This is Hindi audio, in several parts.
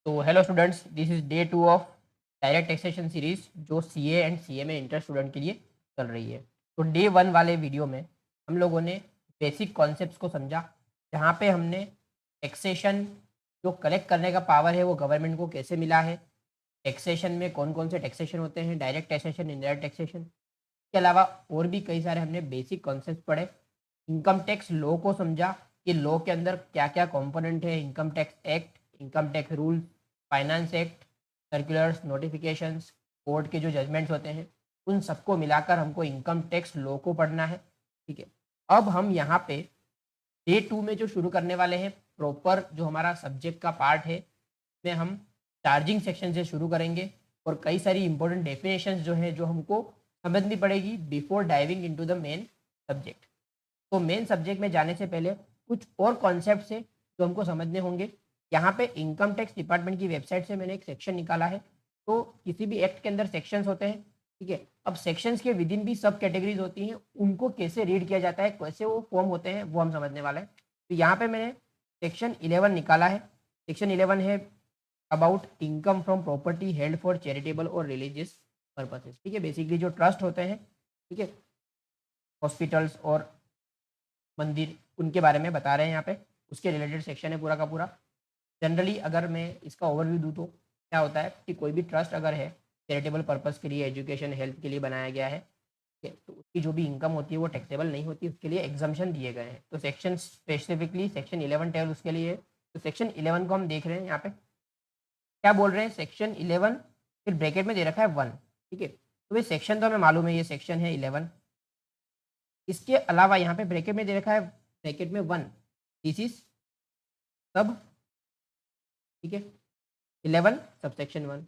तो hello students, this is day 2 of direct taxation series जो CA and CMA inter student के लिए चल रही है। तो डे 1 वाले वीडियो में हम लोगों ने बेसिक कॉन्सेप्ट्स को समझा, जहाँ पे हमने टैक्सेशन जो कलेक्ट करने का पावर है वो गवर्नमेंट को कैसे मिला है, टैक्सेशन में कौन कौन से टैक्सेशन होते हैं, डायरेक्ट टैक्सेशन, इनडायरेक्ट टैक्सेशन के अलावा और भी कई सारे हमने बेसिक कॉन्सेप्ट पढ़े। इनकम टैक्स लॉ को समझा कि लॉ के अंदर क्या क्या कंपोनेंट है, income tax act, income tax rule, finance act, circulars, notifications, court के जो जजमेंट्स होते हैं, उन सबको मिलाकर हमको इनकम टैक्स लॉ को पढ़ना है। ठीक है, अब हम यहाँ पे डे 2 में जो शुरू करने वाले हैं, प्रॉपर जो हमारा सब्जेक्ट का पार्ट है, में हम चार्जिंग सेक्शन से शुरू करेंगे और कई सारी इंपॉर्टेंट डेफिनेशंस जो है जो हमको समझनी पड़ेगी before diving into the main subject. तो मेन सब्जेक्ट में जाने से पहले कुछ और कॉन्सेप्ट है जो हमको समझने होंगे। यहाँ पे इनकम टैक्स डिपार्टमेंट की वेबसाइट से मैंने एक सेक्शन निकाला है। तो किसी भी एक्ट के अंदर सेक्शंस होते हैं, ठीक है। अब सेक्शंस के विद इन भी सब कैटेगरीज होती हैं, उनको कैसे रीड किया जाता है, कैसे वो फॉर्म होते हैं, वो हम समझने वाले हैं। तो यहाँ पे मैंने सेक्शन 11 निकाला है। सेक्शन 11 है about income from property held for charitable और रिलीजियस पर्पसेस। ठीक है, बेसिकली जो ट्रस्ट होते हैं, ठीक है, हॉस्पिटल्स और मंदिर, उनके बारे में बता रहे हैं यहाँ पे। उसके रिलेटेड सेक्शन है पूरा का पूरा। जनरली अगर मैं इसका ओवरव्यू दूँ तो क्या होता है कि कोई भी ट्रस्ट अगर है चैरिटेबल पर्पस के लिए, एजुकेशन, हेल्थ के लिए बनाया गया है, ठीक है, तो उसकी जो भी इनकम होती है वो टैक्सेबल नहीं होती, उसके लिए एग्जम्पशन दिए गए हैं। तो सेक्शन स्पेसिफिकली सेक्शन 11 टेबल उसके लिए है। तो सेक्शन 11 को हम देख रहे हैं यहाँ पे, क्या बोल रहे हैं, सेक्शन 11 फिर ब्रैकेट में दे रखा है 1। ठीक है, तो ये सेक्शन तो हमें मालूम है, ये सेक्शन है 11। इसके अलावा यहाँ पे ब्रैकेट में दे रखा है, ब्रैकेट में 1, दिस इज सब, ठीक है, 11 सबसेक्शन 1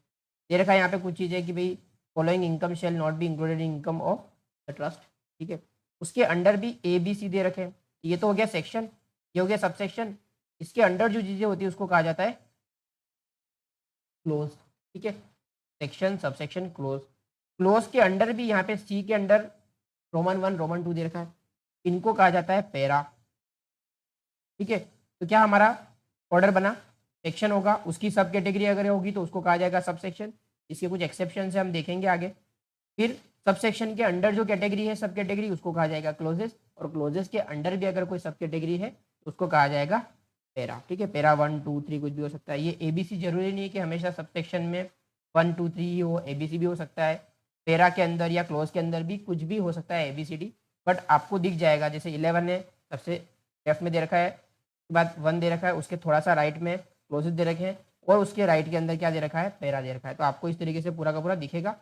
दे रखा है। यहाँ पे कुछ चीज़ें कि भाई following income shall not be included in income of the trust. ठीक है, उसके अंडर भी ए बी सी दे रखे हैं। ये तो हो गया सेक्शन, ये हो गया सबसेक्शन। इसके अंडर जो चीज़ें होती है उसको कहा जाता है क्लोज। ठीक है, सेक्शन, सबसेक्शन, क्लोज। क्लोज के अंडर भी यहाँ पे सी के अंडर रोमन 1, रोमन 2 दे रखा है, इनको कहा जाता है पैरा। ठीक है, तो क्या हमारा ऑर्डर बना, सेक्शन होगा, उसकी सब कैटेगरी अगर होगी तो उसको कहा जाएगा सब सेक्शन। इसके कुछ एक्सेप्शन है, हम देखेंगे आगे। फिर सब सेक्शन के अंडर जो कैटेगरी है, सब कैटेगरी, उसको कहा जाएगा क्लोजेस। और क्लोजेस के अंडर भी अगर कोई सब कैटेगरी है तो उसको कहा जाएगा पैरा। ठीक है, पैरा 1 2 3 कुछ भी हो सकता है। ये ए बी सी जरूरी नहीं है कि हमेशा सब सेक्शन में 1 2 3 ही हो, ए बी सी भी हो सकता है। पैरा के अंदर या क्लोज के अंदर भी कुछ भी हो सकता है, A B C D. But आपको दिख जाएगा, जैसे 11 है, सबसे लेफ्ट में दे रखा है, उसके बाद 1 दे रखा है, उसके थोड़ा सा राइट में क्लोजेस दे रखे हैं, और उसके राइट के अंदर क्या दे रखा है, पैरा दे रखा है। तो आपको इस तरीके से पूरा का पूरा दिखेगा।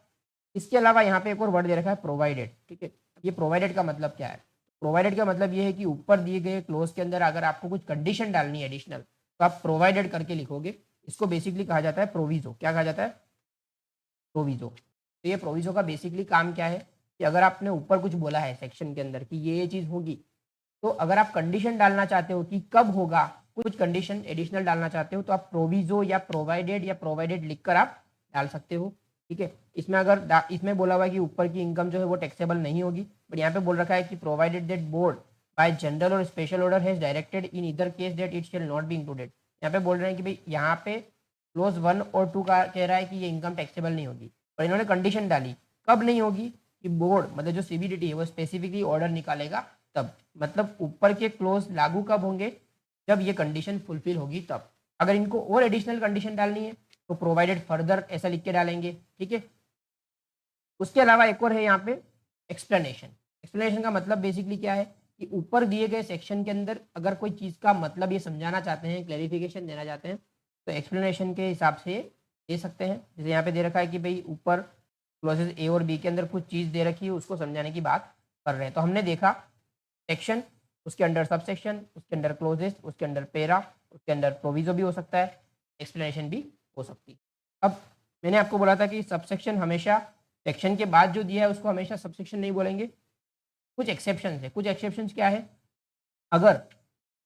इसके अलावा यहाँ पे एक और वर्ड दे रखा है प्रोवाइडेड। ठीक है, ये प्रोवाइडेड का मतलब क्या है, प्रोवाइडेड का मतलब ये है कि ऊपर दिए गए क्लोज के अंदर अगर आपको कुछ कंडीशन डालनी है एडिशनल, तो आप प्रोवाइडेड करके लिखोगे। इसको बेसिकली कहा जाता है प्रोविजो। क्या कहा जाता है, प्रोविजो। तो ये प्रोविजो का बेसिकली काम क्या है कि अगर आपने ऊपर कुछ बोला है सेक्शन के अंदर कि ये चीज़ होगी, तो अगर आप कंडीशन डालना चाहते हो कि कब होगा, कुछ कंडीशन एडिशनल डालना चाहते हो, तो आप प्रोविजो या प्रोवाइडेड लिखकर आप डाल सकते हो। ठीक है, इसमें अगर इसमें बोला हुआ है कि ऊपर की इनकम जो है वो टैक्सेबल नहीं होगी, बट यहाँ पे बोल रखा है कि provided that board by general और special order has directed in either case that it shall not be included. यहाँ पे बोल रहे हैं कि भाई यहाँ पे क्लोज 1 और 2 का कह रहा है कि ये इनकम टैक्सेबल नहीं होगी, और इन्होंने कंडीशन डाली कब नहीं होगी, कि बोर्ड मतलब जो सीबीडीटी है वो स्पेसिफिकली ऑर्डर निकालेगा तब। मतलब ऊपर के क्लोज लागू कब होंगे, जब ये कंडीशन फुलफिल होगी तब। अगर इनको और एडिशनल कंडीशन डालनी है तो प्रोवाइडेड फर्दर ऐसा लिख के डालेंगे। ठीक है, उसके अलावा एक और है यहाँ पे एक्सप्लेनेशन। एक्सप्लेनेशन का मतलब बेसिकली क्या है कि ऊपर दिए गए सेक्शन के अंदर अगर कोई चीज़ का मतलब ये समझाना चाहते हैं, क्लैरिफिकेशन देना चाहते हैं, तो एक्सप्लेनेशन के हिसाब से दे सकते हैं। जैसे यहाँ पे दे रखा है कि भाई ऊपर क्लॉजेज ए और बी के अंदर कुछ चीज़ दे रखी है, उसको समझाने की बात कर रहे हैं। तो हमने देखा सेक्शन, उसके अंडर सब सेक्शन, उसके अंडर क्लोजेस, उसके अंडर पेरा, उसके अंदर प्रोविजो भी हो सकता है, एक्सप्लेनेशन भी हो सकती है। अब मैंने आपको बोला था कि सब सेक्शन हमेशा सेक्शन के बाद जो दिया है उसको हमेशा सब सेक्शन नहीं बोलेंगे, कुछ एक्सेप्शन है। कुछ एक्सेप्शन क्या है, अगर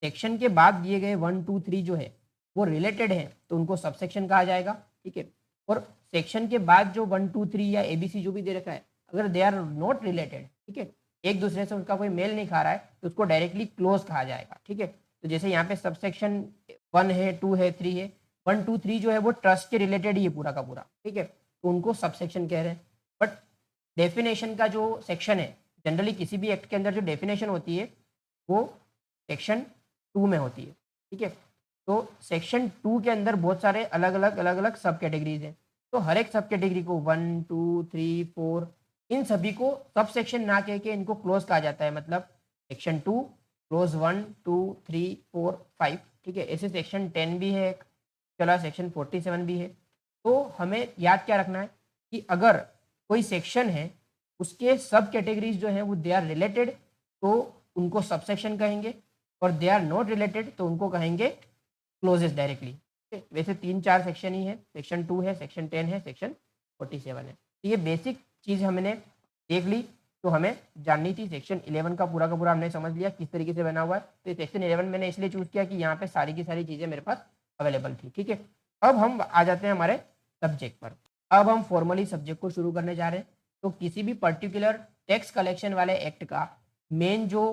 सेक्शन के बाद दिए गए 1 2 3 जो है वो रिलेटेड है तो उनको सब सेक्शन कहा जाएगा। ठीक है, और सेक्शन के बाद जो 1 2 3 या एबीसी जो भी दे रखा है, अगर दे आर नॉट रिलेटेड, ठीक है, एक दूसरे से उनका कोई मेल नहीं खा रहा है, तो उसको डायरेक्टली क्लोज कहा जाएगा। ठीक है, तो जैसे यहाँ पे सबसेक्शन 1 है, 2 है, 3 है, 1 2 3 जो है वो ट्रस्ट के रिलेटेड ही है पूरा का पूरा, ठीक है, तो उनको सबसेक्शन कह रहे हैं। बट डेफिनेशन का जो सेक्शन है, जनरली किसी भी एक्ट के अंदर जो डेफिनेशन होती है वो सेक्शन 2 में होती है, ठीक है। तो सेक्शन 2 के अंदर बहुत सारे अलग अलग सब कैटेगरीज हैं। तो हर एक सब कैटेगरी को 1 2 3 4 इन सभी को सब सेक्शन ना कह के इनको क्लोज कहा जाता है, मतलब सेक्शन 2 क्लोज 1 2 3 4 5, ठीक है। ऐसे सेक्शन 10 भी है, चला सेक्शन 47 भी है। तो हमें याद क्या रखना है कि अगर कोई सेक्शन है उसके सब कैटेगरीज जो है वो दे आर रिलेटेड तो उनको सब सेक्शन कहेंगे, और दे आर नॉट रिलेटेड तो उनको कहेंगे क्लोजेस डायरेक्टली। वैसे 3 4 सेक्शन ही है, सेक्शन 2 है, सेक्शन 10 है, सेक्शन 47 है। तो ये बेसिक चीज़ हमने देख ली, तो हमें जाननी थी। सेक्शन 11 का पूरा हमने समझ लिया किस तरीके से बना हुआ है। तो सेक्शन 11 मैंने इसलिए चूज़ किया कि यहाँ पे सारी की सारी चीज़ें मेरे पास अवेलेबल थी, ठीक है। अब हम आ जाते हैं हमारे सब्जेक्ट पर। अब हम फॉर्मली सब्जेक्ट को शुरू करने जा रहे हैं। तो किसी भी पर्टिकुलर टैक्स कलेक्शन वाले एक्ट का मेन जो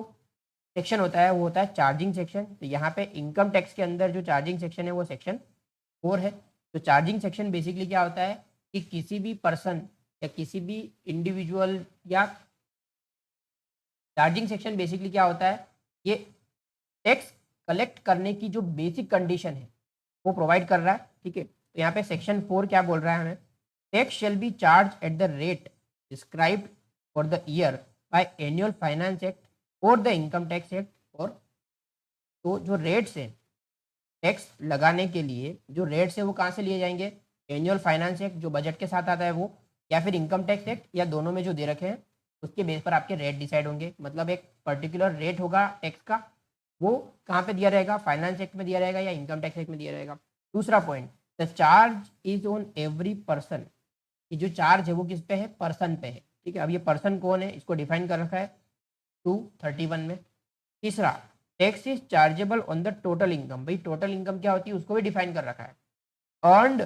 सेक्शन होता है वो होता है चार्जिंग सेक्शन। तो यहाँ पे इनकम टैक्स के अंदर जो चार्जिंग सेक्शन है वो सेक्शन 4 है। तो चार्जिंग सेक्शन बेसिकली क्या होता है कि किसी भी पर्सन या किसी भी इंडिविजुअल या चार्जिंग सेक्शन बेसिकली क्या होता है, ये टैक्स कलेक्ट करने की जो बेसिक कंडीशन है वो प्रोवाइड कर रहा है, ठीक है। तो यहाँ पे सेक्शन 4 क्या बोल रहा है हमें, tax shall B charge at the rate described for the year by annual finance act और द इनकम टैक्स एक्ट। और तो जो रेट्स हैं टैक्स लगाने के लिए, जो रेट्स है वो कहाँ से लिए जाएंगे, एनुअल फाइनेंस एक्ट जो बजट के साथ आता है वो, या फिर इनकम टैक्स एक्ट, या दोनों में जो दे रखे हैं उसके बेस पर आपके रेट डिसाइड होंगे। मतलब एक पर्टिकुलर रेट होगा टैक्स का, वो कहाँ पे दिया रहेगा, फाइनेंस एक्ट में दिया रहेगा या इनकम टैक्स एक्ट में दिया रहेगा। दूसरा point, the charge is on every person, ये जो चार्ज है वो किस पे है, पर्सन पे है, ठीक है। अब ये पर्सन कौन है इसको डिफाइन कर रखा है 231 में। तीसरा, tax is chargeable on the total income, भाई टोटल इनकम क्या होती है उसको भी डिफाइन कर रखा है। अर्नड,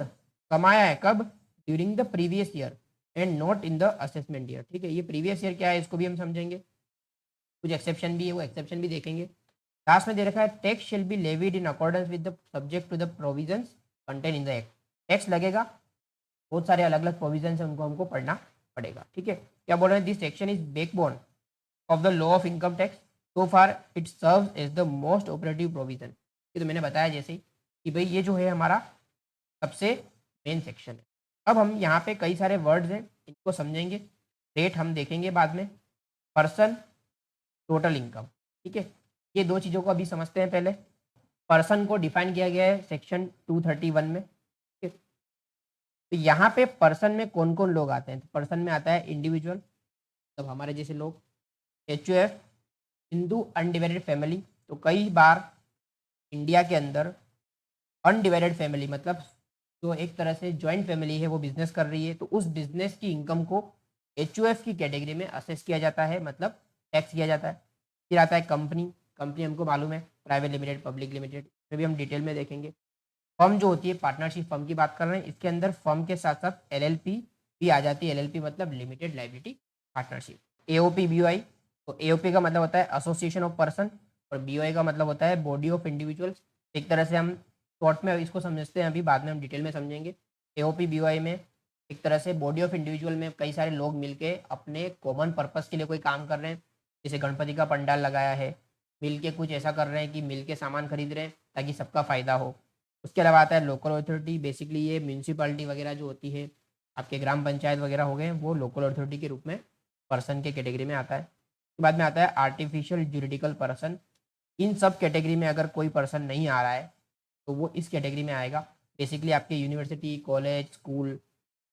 कमाया है कब, during the previous year and not in the assessment year, ठीक है। ये प्रीवियस ईयर क्या है इसको भी हम समझेंगे, कुछ एक्सेप्शन भी है वो एक्सेप्शन भी देखेंगे। लास्ट में दे रखा है tax shall be levied in accordance with the subject to the provisions contain in the act. Tax लगेगा, बहुत सारे अलग अलग प्रोविजन है उनको हमको पढ़ना पड़ेगा, ठीक है। क्या बोल रहे हैं, this section is backbone of the law of income tax, so far it serves as the most operative provision. ये तो मैंने बताया जैसे ही कि भाई ये जो है हमारा सबसे मेन सेक्शन है। अब हम यहाँ पे कई सारे वर्ड्स हैं इनको समझेंगे, रेट हम देखेंगे बाद में, पर्सन, टोटल इनकम, ठीक है। ये दो चीज़ों को अभी समझते हैं। पहले पर्सन को डिफाइन किया गया है सेक्शन 231 में, ठीक है। तो यहाँ पे पर्सन में कौन कौन लोग आते हैं, तो पर्सन में आता है इंडिविजुअल, मतलब हमारे जैसे लोग, HUF हिंदू अनडिवाइडेड फैमिली। तो कई बार इंडिया के अंदर अनडिवाइडेड फैमिली मतलब जो एक तरह से जॉइंट फैमिली है वो बिजनेस कर रही है, तो उस बिजनेस की इनकम को HUF की कैटेगरी में असेस किया जाता है, मतलब टैक्स किया जाता है। फिर आता है कंपनी, कंपनी हमको मालूम है प्राइवेट लिमिटेड, पब्लिक लिमिटेड, इसमें भी हम डिटेल में देखेंगे। फर्म जो होती है, पार्टनरशिप फर्म की बात कर रहे हैं, इसके अंदर फर्म के साथ साथ LLP भी आ जाती है। LLP मतलब limited liability partnership. AOP BOI, तो AOP का मतलब होता है एसोसिएशन ऑफ पर्सन, और BOI का मतलब होता है बॉडी ऑफ इंडिविजुअल्स। एक तरह से हम शॉर्ट में इसको समझते हैं, अभी बाद में हम डिटेल में समझेंगे। AOP BOI में एक तरह से बॉडी ऑफ इंडिविजुअल में कई सारे लोग मिलके अपने कॉमन पर्पस के लिए कोई काम कर रहे हैं, जैसे गणपति का पंडाल लगाया है, मिलके कुछ ऐसा कर रहे हैं कि मिलके सामान खरीद रहे हैं ताकि सबका फ़ायदा हो। उसके अलावा आता है लोकल अथॉरिटी, बेसिकली ये म्यूनसिपालिटी वगैरह जो होती है, आपके ग्राम पंचायत वगैरह हो गए, वो लोकल अथॉरिटी के रूप में पर्सन के कैटेगरी में आता है। उसके बाद में आता है आर्टिफिशियल जुरिडिकल पर्सन। इन सब कैटेगरी में अगर कोई पर्सन नहीं आ रहा है तो वो इस कैटेगरी में आएगा। बेसिकली आपके यूनिवर्सिटी, कॉलेज, स्कूल,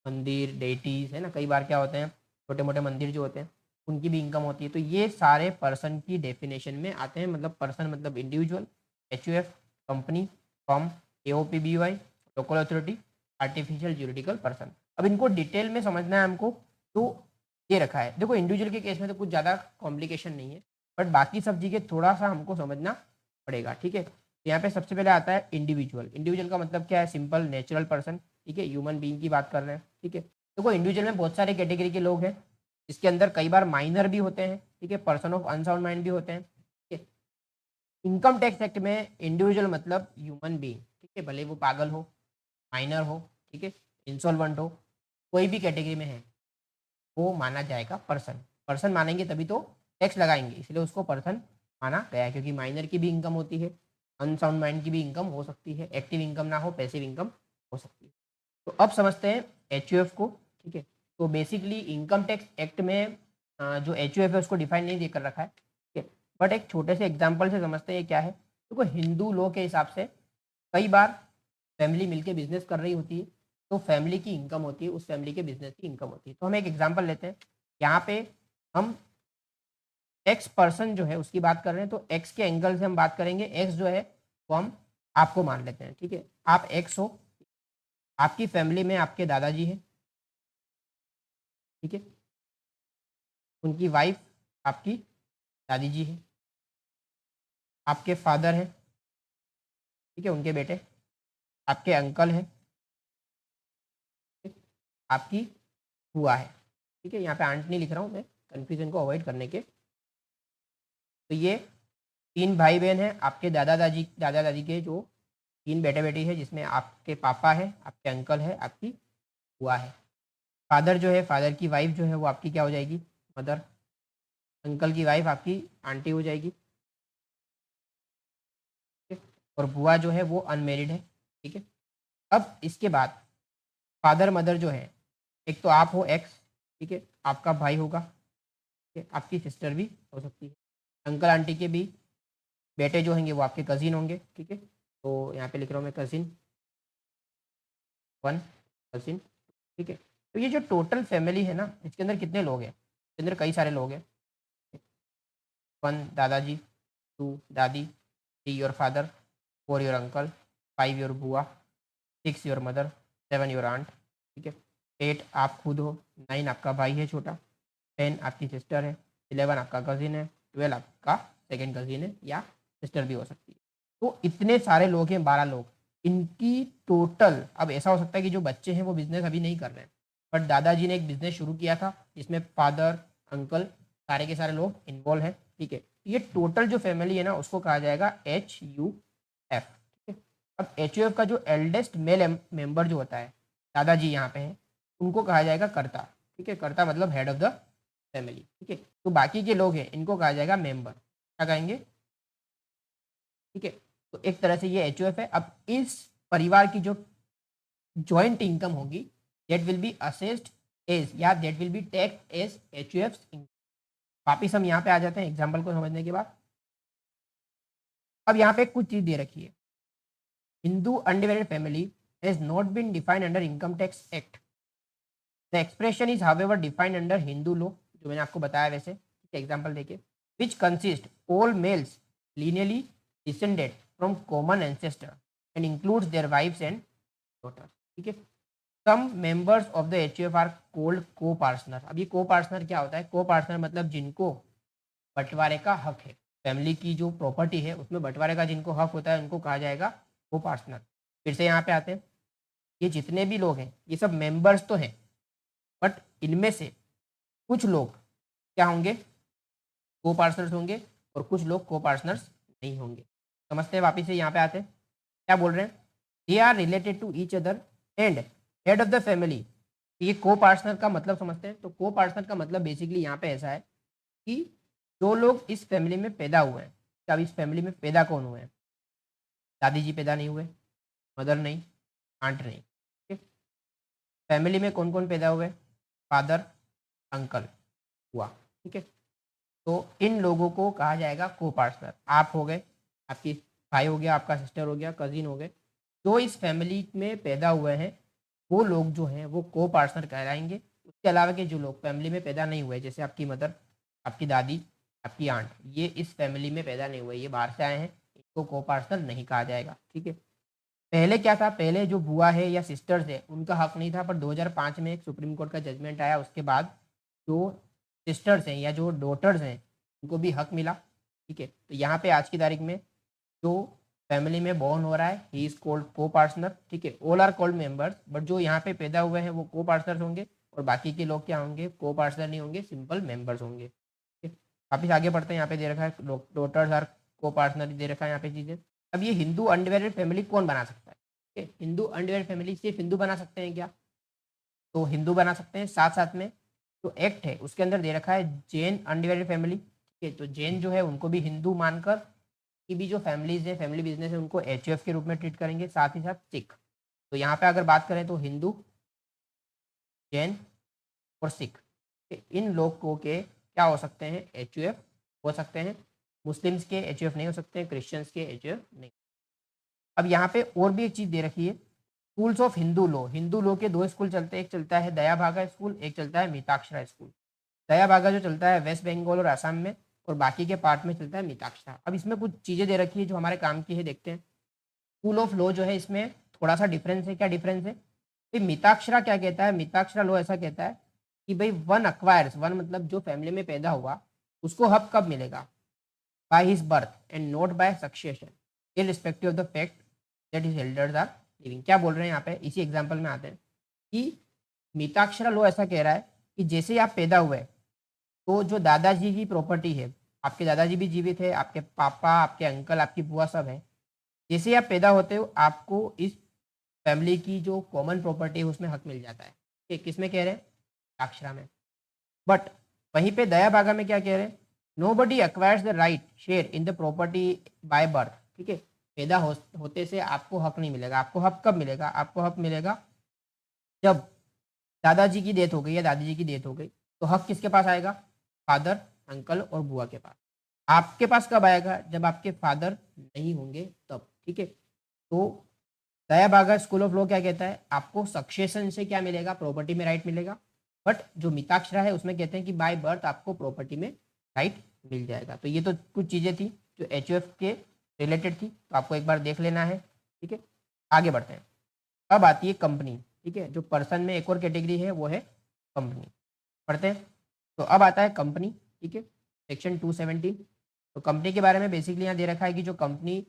मंदिर, डेटीज है ना, कई बार क्या होते हैं छोटे मोटे मंदिर जो होते हैं उनकी भी इनकम होती है, तो ये सारे पर्सन की डेफिनेशन में आते हैं। मतलब पर्सन मतलब individual, HUF, company, firm, AOP BOI, local authority, artificial juridical person. अब इनको डिटेल में समझना है हमको, तो ये रखा है। देखो इंडिविजुअल के केस में तो कुछ ज़्यादा कॉम्प्लिकेशन नहीं है, बट बाकी सब चीज़ें थोड़ा सा हमको समझना पड़ेगा, ठीक है। यहाँ पे सबसे पहले आता है इंडिविजुअल। इंडिविजुअल का मतलब क्या है, सिंपल नेचुरल पर्सन, ठीक है, ह्यूमन बीइंग की बात कर रहे हैं, ठीक है। देखो इंडिविजुअल में बहुत सारे कैटेगरी के लोग हैं, इसके अंदर कई बार माइनर भी होते हैं, ठीक है, पर्सन ऑफ अनसाउंड माइंड भी होते हैं, ठीक है। इनकम टैक्स एक्ट में इंडिविजुअल मतलब ह्यूमन बीइंग, ठीक है, भले वो पागल हो, माइनर हो, ठीक है, इंसॉल्वेंट हो, कोई भी कैटेगरी में है, वो माना जाएगा पर्सन। पर्सन मानेंगे तभी तो टैक्स लगाएंगे, इसलिए उसको पर्सन माना गया है, क्योंकि माइनर की भी इनकम होती है, अनसाउंड माइंड की भी इनकम हो सकती है, एक्टिव इनकम ना हो, पैसिव इनकम हो सकती है। तो अब समझते हैं एच को, ठीक है। तो बेसिकली इनकम टैक्स एक्ट में जो एच है उसको डिफाइन नहीं देकर रखा है, ठीक है, बट एक छोटे से एग्जाम्पल से समझते हैं ये क्या है। देखो हिंदू लॉ के हिसाब से कई बार फैमिली मिलके बिजनेस कर रही होती है, तो फैमिली की इनकम होती है, उस फैमिली के बिजनेस की इनकम होती है। तो हम एक एग्जाम्पल लेते हैं, यहाँ पे हम एक्स पर्सन जो है उसकी बात कर रहे हैं, तो एक्स के एंगल से हम बात करेंगे। एक्स जो है वो हम आपको मान लेते हैं, ठीक है, आप एक्स हो, आपकी फैमिली में आपके दादाजी हैं, ठीक है, उनकी वाइफ आपकी दादी जी है, आपके फादर हैं, ठीक है, उनके बेटे, आपके अंकल हैं, ठीक? आपकी बुआ है, ठीक है, यहाँ पे आंट नहीं लिख रहा हूँ मैं कन्फ्यूजन को अवॉइड करने के। तो ये 3 भाई बहन हैं आपके दादा दादी के, जो 3 बेटे बेटी है, जिसमें आपके पापा है, आपके अंकल है, आपकी बुआ है। फादर जो है, फादर की वाइफ जो है वो आपकी क्या हो जाएगी, मदर। अंकल की वाइफ आपकी आंटी हो जाएगी, ठीक है? और बुआ जो है वो अनमेरिड है, ठीक है। अब इसके बाद फादर मदर जो है, एक तो आप हो एक्स, ठीक है, आपका भाई होगा, ठीक है, आपकी सिस्टर भी हो सकती है, अंकल आंटी के भी बेटे जो होंगे वो आपके कजिन होंगे, ठीक है। तो यहाँ पे लिख रहा हूँ मैं कजिन 1, कजिन, ठीक है। तो ये जो टोटल फैमिली है ना, इसके अंदर कितने लोग हैं, इसके अंदर कई सारे लोग हैं। 1 दादाजी, 2 दादी, 3 your father, 4 your uncle, 5 your बुआ, 6 योर मदर, 7 योर आंट, ठीक है। 8 आप खुद हो, 9 आपका भाई है छोटा, 10 आपकी सिस्टर है, 11 आपका कजिन है, 12 आपका सेकेंड कजिन है या सिस्टर भी हो सकती है। तो इतने सारे लोग हैं, 12 लोग, इनकी टोटल। अब ऐसा हो सकता है कि जो बच्चे हैं वो बिजनेस अभी नहीं कर रहे हैं, बट दादाजी ने एक बिजनेस शुरू किया था जिसमें फादर अंकल सारे के सारे लोग इन्वॉल्व हैं, ठीक है। ये टोटल जो फैमिली है ना उसको कहा जाएगा HUF, ठीक है। अब HUF का जो एल्डेस्ट मेल मेंबर जो होता है, दादाजी यहाँ पे हैं, उनको कहा जाएगा कर्ता, ठीक है। कर्ता मतलब हेड ऑफ द फैमिली, ठीक है। तो बाकी के लोग हैं इनको कहा जाएगा मेंबर, क्या कहेंगे, ठीक है। तो एक तरह से ये HUF है। अब इस परिवार की जो जॉइंट इनकम होगी, that will be assessed as, या that will be tax as HUF income. वापिस हम यहाँ पे आ जाते हैं एग्जाम्पल को समझने के बाद। अब यहाँ पे कुछ चीज दे रखी है, Hindu undivided family has not been defined under income tax act. The expression is however defined under Hindu law, जो मैंने आपको बताया वैसे, ठीक है, एग्जाम्पल देखिए। Which consist all males lineally descended from common ancestor and includes their wives and daughters, ठीक है। Some members of the HUF are called co partner. अब ये को पार्टनर क्या होता है, को पार्टनर मतलब जिनको बंटवारे का हक है, फैमिली की जो प्रॉपर्टी है उसमें बंटवारे का जिनको हक होता है उनको कहा जाएगा को पार्टनर। फिर से यहाँ पे आते हैं, ये जितने भी लोग हैं ये सब मेंबर्स तो हैं, बट इनमें से कुछ लोग क्या होंगे, को पार्टनर्स होंगे, और कुछ लोग को पार्टनर्स नहीं होंगे। समझते हैं, वापिस से यहाँ पे आते हैं, क्या बोल रहे हैं, they are related to each other and head of the family. ये को पार्टनर का मतलब समझते हैं। तो को पार्टनर का मतलब बेसिकली यहाँ पे ऐसा है कि जो लोग इस फैमिली में पैदा हुए हैं, अब इस फैमिली में पैदा कौन हुए हैं, दादी जी पैदा नहीं हुए, मदर नहीं, आंट नहीं, ठीक है। फैमिली में कौन कौन पैदा हुए, फादर अंकल हुआ, ठीक है। तो इन लोगों को कहा जाएगा को पार्टनर। आप हो गए, आपकी भाई हो गया, आपका सिस्टर हो गया, कजिन हो गए, जो इस फैमिली में पैदा हुए हैं वो लोग जो हैं वो को पार्टनर कहलाएंगे। उसके अलावा के जो लोग फैमिली में पैदा नहीं हुए, जैसे आपकी मदर, आपकी दादी, आपकी आंट, ये इस फैमिली में पैदा नहीं हुए, ये बाहर से आए हैं, इनको को पार्टनर नहीं कहा जाएगा, ठीक है। पहले क्या था, पहले जो बुआ है या सिस्टर्स है उनका हक नहीं था, पर 2005 में एक सुप्रीम कोर्ट का जजमेंट आया, उसके बाद जो सिस्टर्स हैं या जो डॉटर्स हैं उनको भी हक मिला, ठीक है। तो यहाँ पे आज की तारीख में जो फैमिली में बॉर्न हो रहा है he is called co partner, ठीक है। All are called members, but जो यहाँ पे पैदा हुए हैं वो को पार्टनर होंगे, और बाकी के लोग क्या होंगे, को पार्टनर नहीं होंगे, सिंपल मेंबर्स होंगे, ठीक है। वापिस आगे बढ़ते हैं, यहाँ पे दे रखा है डॉटर्स आर को पार्टनर, दे रखा है यहाँ पे चीजें। अब ये हिंदू अनडिवाइडेड फैमिली कौन बना सकता है, हिंदू अनडिवाइडेड फैमिली सिर्फ हिंदू बना सकते हैं क्या? तो हिंदू बना सकते हैं। साथ साथ में जो एक्ट है उसके अंदर दे रखा है जैन अनडिवाइडेड फैमिली, ठीक है, तो जैन जो है उनको भी हिंदू मानकर की भी जो फैमिलीज है, फैमिली बिजनेस है, उनको एचयूएफ के रूप में ट्रीट करेंगे। साथ ही साथ सिख, तो यहाँ पे अगर बात करें तो हिंदू, जैन और सिख, इन लोगों के क्या हो सकते हैं? एचयूएफ हो सकते हैं। मुस्लिम्स के एचयूएफ नहीं हो सकते, क्रिश्चियंस के एचयूएफ नहीं। अब यहाँ पे और भी एक चीज दे रखी है, schools of Hindu law. Hindu law के दो स्कूल चलते हैं, एक चलता है दया भागा स्कूल, एक चलता है मिताक्षरा स्कूल। दया भागा जो चलता है वेस्ट बंगाल और असम में, और बाकी के पार्ट में चलता है मिताक्षरा। अब इसमें कुछ चीजें दे रखी है जो हमारे काम की है, देखते हैं। स्कूल ऑफ लॉ जो है इसमें थोड़ा सा डिफरेंस है। क्या डिफरेंस है? भाई मिताक्षरा क्या कहता है? मिताक्षरा लॉ ऐसा कहता है कि भाई वन अक्वायर्स, वन मतलब जो फैमिली में पैदा हुआ उसको हक कब मिलेगा? By his birth and not by succession irrespective of the fact that his elders are living. क्या बोल रहे हैं यहाँ पे? इसी एग्जाम्पल में आते हैं कि मिताक्षरा लॉ ऐसा कह रहा है कि जैसे ही आप पैदा हुए तो जो दादाजी की प्रॉपर्टी है, आपके दादाजी भी जीवित है, आपके पापा, आपके अंकल, आपकी बुआ सब है, जैसे ही आप पैदा होते हो आपको इस फैमिली की जो कॉमन प्रॉपर्टी है उसमें हक मिल जाता है। ठीक, किसमें कह रहे हैं? अक्षरा में। बट वहीं पे दया भागा में क्या कह रहे हैं? Nobody acquires the right share in the property by birth. ठीक है, पैदा होते से आपको हक नहीं मिलेगा। आपको हक कब मिलेगा? आपको हक मिलेगा जब दादाजी की डेथ हो गई या दादी जी की डेथ हो गई, तो हक किसके पास आएगा? फादर, अंकल और बुआ के पास। आपके पास कब आएगा? जब आपके फादर नहीं होंगे तब। ठीक है, तो दया भागा स्कूल ऑफ लॉ क्या कहता है? आपको सक्सेशन से क्या मिलेगा? प्रॉपर्टी में राइट मिलेगा। बट जो मिताक्षरा है उसमें कहते हैं कि बाय बर्थ आपको प्रॉपर्टी में राइट मिल जाएगा। तो ये तो कुछ चीजें थी जो एचयूएफ के रिलेटेड थी, तो आपको एक बार देख लेना है। ठीक है, आगे बढ़ते हैं। अब आती है कंपनी। ठीक है, जो पर्सन में एक और कैटेगरी है वो है कंपनी। पढ़ते हैं। तो अब आता है कंपनी। ठीक है, सेक्शन 217। तो कंपनी के बारे में बेसिकली यहाँ दे रखा है कि जो कंपनी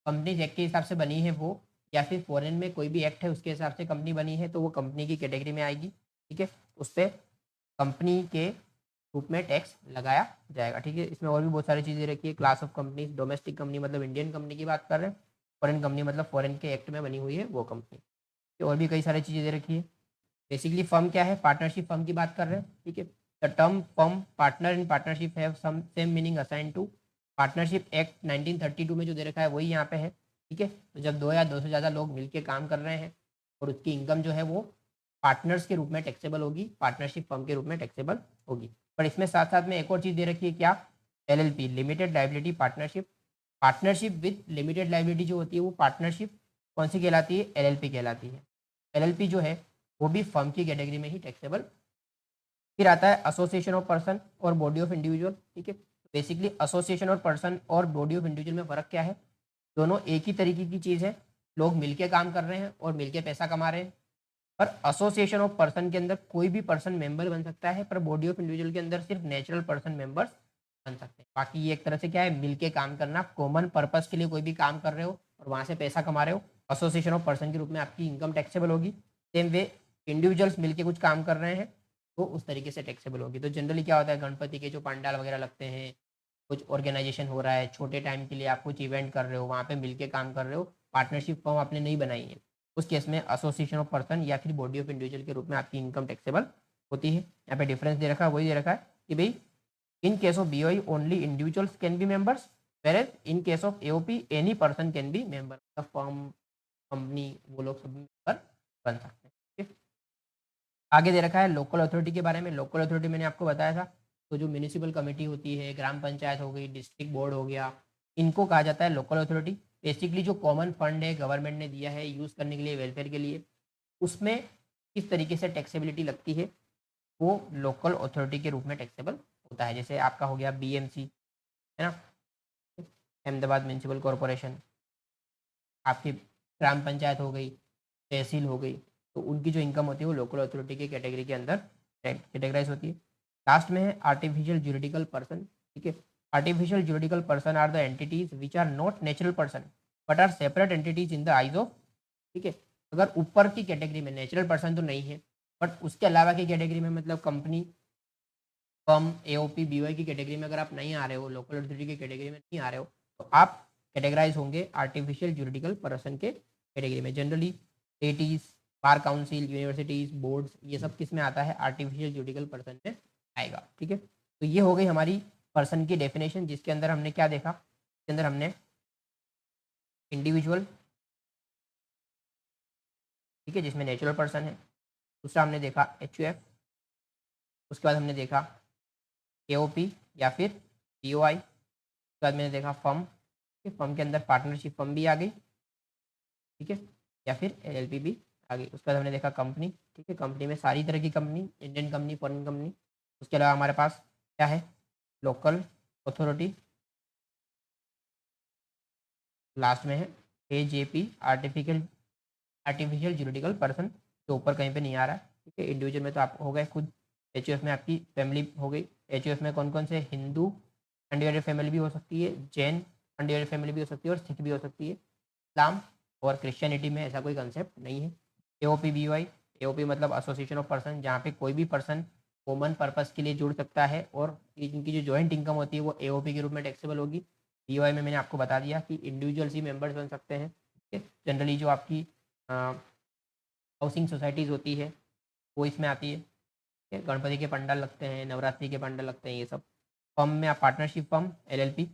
कंपनी एक्ट के हिसाब से बनी है वो, या फिर फॉरेन में कोई भी एक्ट है उसके हिसाब से कंपनी बनी है, तो वो कंपनी की कैटेगरी में आएगी। ठीक है, उस पर कंपनी के रूप में टैक्स लगाया जाएगा। ठीक है, इसमें और भी बहुत सारी चीज़ें रखी है। Class of company, domestic company मतलब इंडियन कंपनी की बात कर रहे हैं, फॉरेन कंपनी मतलब फॉरेन के एक्ट में बनी हुई है वो कंपनी। और भी कई सारी चीज़ें रखी है। बेसिकली फर्म क्या है? पार्टनरशिप फर्म की बात कर रहे हैं। ठीक है, the term firm, partner in partnership have some same meaning assign to partnership act 1932 में जो दे रखा है वही यहाँ पे है। ठीक है, तो जब दो या दो से ज़्यादा लोग मिलकर काम कर रहे हैं और उसकी इनकम जो है वो पार्टनर्स के रूप में टैक्सेबल होगी, पार्टनरशिप फर्म के रूप में टैक्सेबल होगी। पर इसमें साथ साथ में एक और चीज़ दे रखी है, क्या? LLP, limited liability partnership. Partnership with limited liability जो होती है वो पार्टनरशिप कौन सी कहलाती है? एलएलपी कहलाती है। एलएलपी जो है वो भी फर्म की कैटेगरी में ही टैक्सेबल। फिर आता है एसोसिएशन ऑफ पर्सन और बॉडी ऑफ इंडिविजुअल। ठीक है, बेसिकली एसोसिएशन और पर्सन और बॉडी ऑफ इंडिविजुअल में फ़र्क क्या है? दोनों एक ही तरीके की चीज़ है, लोग मिलके काम कर रहे हैं और मिलके पैसा कमा रहे हैं। पर एसोसिएशन ऑफ पर्सन के अंदर कोई भी पर्सन मेंबर बन सकता है, पर बॉडी ऑफ इंडिविजुअल के अंदर सिर्फ नेचुरल पर्सन मेंबर्स बन सकते हैं। बाकी ये एक तरह से क्या है? मिलके काम करना, कॉमन पर्पस के लिए कोई भी काम कर रहे हो और वहाँ से पैसा कमा रहे हो, एसोसिएशन ऑफ पर्सन के रूप में आपकी इनकम टैक्सेबल होगी। सेम वे इंडिविजुअल्स मिलके कुछ काम कर रहे हैं तो उस तरीके से टैक्सेबल होगी। तो जनरली क्या होता है, गणपति के जो पंडाल वगैरह लगते हैं, कुछ ऑर्गेनाइजेशन हो रहा है, छोटे टाइम के लिए आप कुछ इवेंट कर रहे हो, वहाँ पे मिलके काम कर रहे हो, पार्टनरशिप फॉर्म आपने नहीं बनाई है, उस केस में एसोसिएशन ऑफ पर्सन या फिर बॉडी ऑफ इंडिविजुअल के रूप में आपकी इनकम टैक्सेबल होती है। यहाँ पे डिफरेंस दे रखा है, वही दे रखा है कि भाई in case of BOE only individuals can be members, whereas in case of AOP any person can be member. The firm, company, वो लोग सब मेंबर बन सकते हैं। ठीक है? आगे दे रखा है लोकल अथॉरिटी के बारे में। लोकल अथॉरिटी मैंने आपको बताया था, तो जो म्यूनिसिपल कमेटी होती है, ग्राम पंचायत हो गई, डिस्ट्रिक्ट बोर्ड हो गया, इनको कहा जाता है लोकल अथॉरिटी। बेसिकली जो कॉमन फंड है गवर्नमेंट ने दिया है यूज़ करने के लिए, वेलफेयर के लिए, उसमें किस तरीके से टैक्सेबिलिटी लगती है वो लोकल अथॉरिटी के रूप में टैक्सेबल होता है। जैसे आपका हो गया बीएमसी, है ना, अहमदाबाद म्यूनसिपल कॉरपोरेशन, आपकी ग्राम पंचायत हो गई, तहसील हो गई, तो उनकी जो इनकम होती है वो लोकल अथॉरिटी की कैटेगरी के अंदर कैटेगराइज होती है। लास्ट में है आर्टिफिशियल ज्यूरिडिकल पर्सन। ठीक है, artificial juridical person are the entities which are not natural person but are separate entities in the eyes of. ठीक है, अगर ऊपर की कैटेगरी में नेचुरल पर्सन तो नहीं है, बट उसके अलावा की कैटेगरी में मतलब कंपनी, फर्म, एओपी, बीवाई की कैटेगरी में अगर आप नहीं आ रहे हो, लोकल अथॉरिटी की कैटेगरी में नहीं आ रहे हो, तो आप कैटेगराइज होंगे आर्टिफिशियल ज्यूरिडिकल पर्सन के कैटेगरी में। Generally statutes, bar council, universities, boards, ये सब किस में आता है, आर्टिफिशियल जुडिकल पर्सन में आएगा। ठीक है, तो ये हो गई हमारी पर्सन की डेफिनेशन, जिसके अंदर हमने क्या देखा, इसके अंदर हमने इंडिविजुअल, ठीक है, जिसमें नेचुरल पर्सन है। दूसरा हमने देखा HUF, उसके बाद हमने देखा AOP या फिर POI, उसके बाद मैंने देखा फर्म, फर्म के अंदर पार्टनरशिप फर्म भी आ गई, ठीक है, या फिर LLP भी आ गई। उसके बाद हमने देखा कंपनी, ठीक है, कंपनी में सारी तरह की company, Indian company, foreign company. उसके अलावा हमारे पास क्या है, लोकल अथॉरिटी, लास्ट में है AJP, artificial artificial juridical person, जो ऊपर कहीं पे नहीं आ रहा है। ठीक है, इंडिविजुअल में तो आप हो गए खुद, HUF में आपकी फैमिली हो गई। HUF में कौन कौन से, हिंदू अनडिवाइडेड फैमिली भी हो सकती है, जैन अनडिवाइडेड फैमिली भी हो सकती है, और सिख भी हो सकती है। इस्लाम और क्रिश्चियनिटी में ऐसा कोई कंसेप्ट नहीं है। AOP BOI, AOP मतलब एसोसिएशन ऑफ पर्सन, जहाँ पे कोई भी पर्सन कॉमन पर्पस के लिए जुड़ सकता है, और इनकी जो जॉइंट इनकम होती है वो AOP के रूप में टैक्सेबल होगी। BOI में मैंने आपको बता दिया कि इंडिविजुअल्स ही मेंबर्स बन सकते हैं। जनरली जो आपकी हाउसिंग सोसाइटीज़ होती है वो इसमें आती है। ठीक है, गणपति के पंडाल लगते हैं, नवरात्रि के पंडाल लगते हैं, ये सब। फर्म में आप पार्टनरशिप फर्म, LLP,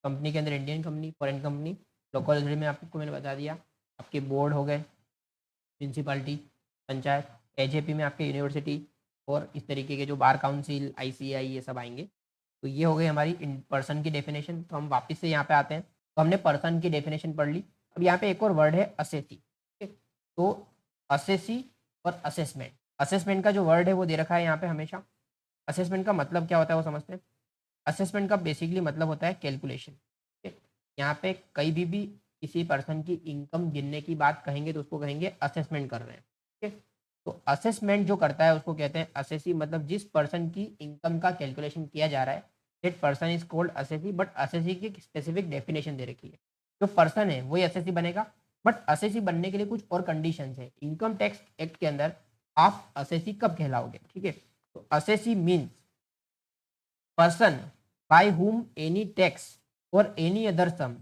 कंपनी के अंदर Indian company, foreign company, local authority में आपको मैंने बता दिया, आपके बोर्ड हो गए, म्यूनसिपाल्टी, पंचायत, AJP में आपके यूनिवर्सिटी, और इस तरीके के जो बार काउंसिल, ICI, ये सब आएंगे। तो ये हो गई हमारी पर्सन की डेफिनेशन। तो हम वापस से यहाँ पे आते हैं, तो हमने पर्सन की डेफिनेशन पढ़ ली। अब यहाँ पे एक और वर्ड है असेसी। ठीक है, तो असेसी और असेसमेंट, असेसमेंट का जो वर्ड है वो दे रखा है यहाँ पे हमेशा। असेसमेंट का मतलब क्या होता है वो समझते हैं। असेसमेंट का बेसिकली मतलब होता है कैलकुलेशन। ठीक है, यहाँ पे कहीं भी किसी पर्सन की इनकम गिनने की बात कहेंगे तो उसको कहेंगे असेसमेंट कर रहे हैं। ठीक है, तो असेसमेंट जो करता है उसको कहते हैं असेसी, मतलब जिस पर्सन की इनकम का कैलकुलेशन किया जा रहा है, that person is called assessee. But assessee की स्पेसिफिक डेफिनेशन दे रखी है, जो पर्सन है वही असेसी बनेगा, बट असेसी बनने के लिए कुछ और कंडीशन है। इनकम टैक्स एक्ट के अंदर आप असेसी कब कहलाओगे। ठीक है, तो assessee means person by whom any tax और एनी अदर सम,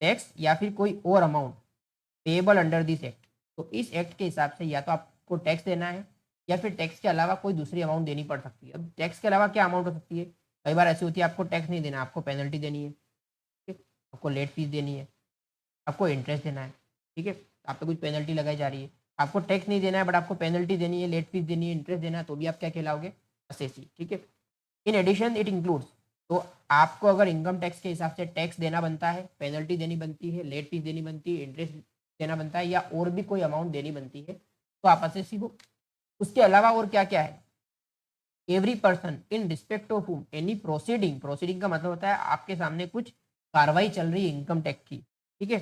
टैक्स या फिर कोई और amount payable under this act. तो इस एक्ट के हिसाब से या तो आपको टैक्स देना है, या फिर टैक्स के अलावा कोई दूसरी अमाउंट देनी पड़ सकती है। अब टैक्स के अलावा क्या अमाउंट हो सकती है, कई बार ऐसी होती है आपको टैक्स नहीं देना, आपको पेनल्टी देनी है, ठीक है, आपको लेट फीस देनी है, आपको इंटरेस्ट देना है। ठीक है, आप पे कुछ पेनल्टी लगाई जा रही है, आपको टैक्स नहीं देना है बट आपको पेनल्टी देनी है, लेट फीस देनी है, इंटरेस्ट देना है, तो भी आप क्या कहलाओगे, असेसी। ठीक है, इन एडिशन इट इंक्लूड्स, तो आपको अगर इनकम टैक्स के हिसाब से टैक्स देना बनता है, पेनल्टी देनी बनती है, लेट फीस देनी बनती है, इंटरेस्ट देना बनता है, या और भी कोई अमाउंट देनी बनती है, तो आप असेसी हो। उसके अलावा और क्या क्या है, every person in respect of हुम एनी प्रोसीडिंग, प्रोसीडिंग का मतलब होता है आपके सामने कुछ कार्रवाई चल रही है इनकम टैक्स की। ठीक है,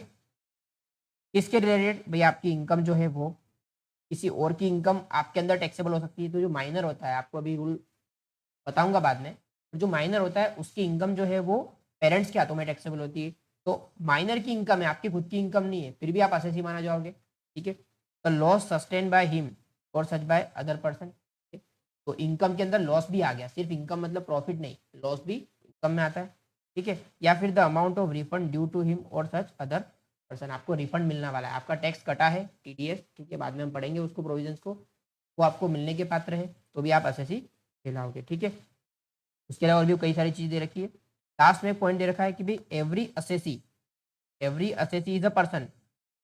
किसके रिलेटेड, भाई आपकी इनकम जो है वो किसी और की इनकम आपके अंदर टैक्सेबल हो सकती है। तो जो माइनर होता है, आपको अभी रूल बताऊंगा बाद में, जो माइनर होता है उसकी इनकम जो है वो पेरेंट्स के हाथों में टैक्सेबल होती है। तो माइनर की इनकम है, आपकी खुद की इनकम नहीं है, फिर भी आप असेसी माना जाओगे। ठीक है, the loss sustain by him और सच बाय अदर पर्सन। तो इनकम के अंदर लॉस भी आ गया, सिर्फ इनकम मतलब प्रॉफिट नहीं, लॉस भी इनकम में आता है। ठीक है, या फिर the amount of refund due to him और सच अदर पर्सन, आपको रिफंड मिलने वाला है, आपका टैक्स कटा है, TDS, ठीक है, बाद में हम पढ़ेंगे उसको प्रोविजंस को, वो आपको मिलने के पात्र है, तो भी आप असेसी कहलाओगे। ठीक है, उसके अलावा और भी कई सारी चीज़ दे रखी है। लास्ट में एक पॉइंट दे रखा है कि भाई every assessee is a person,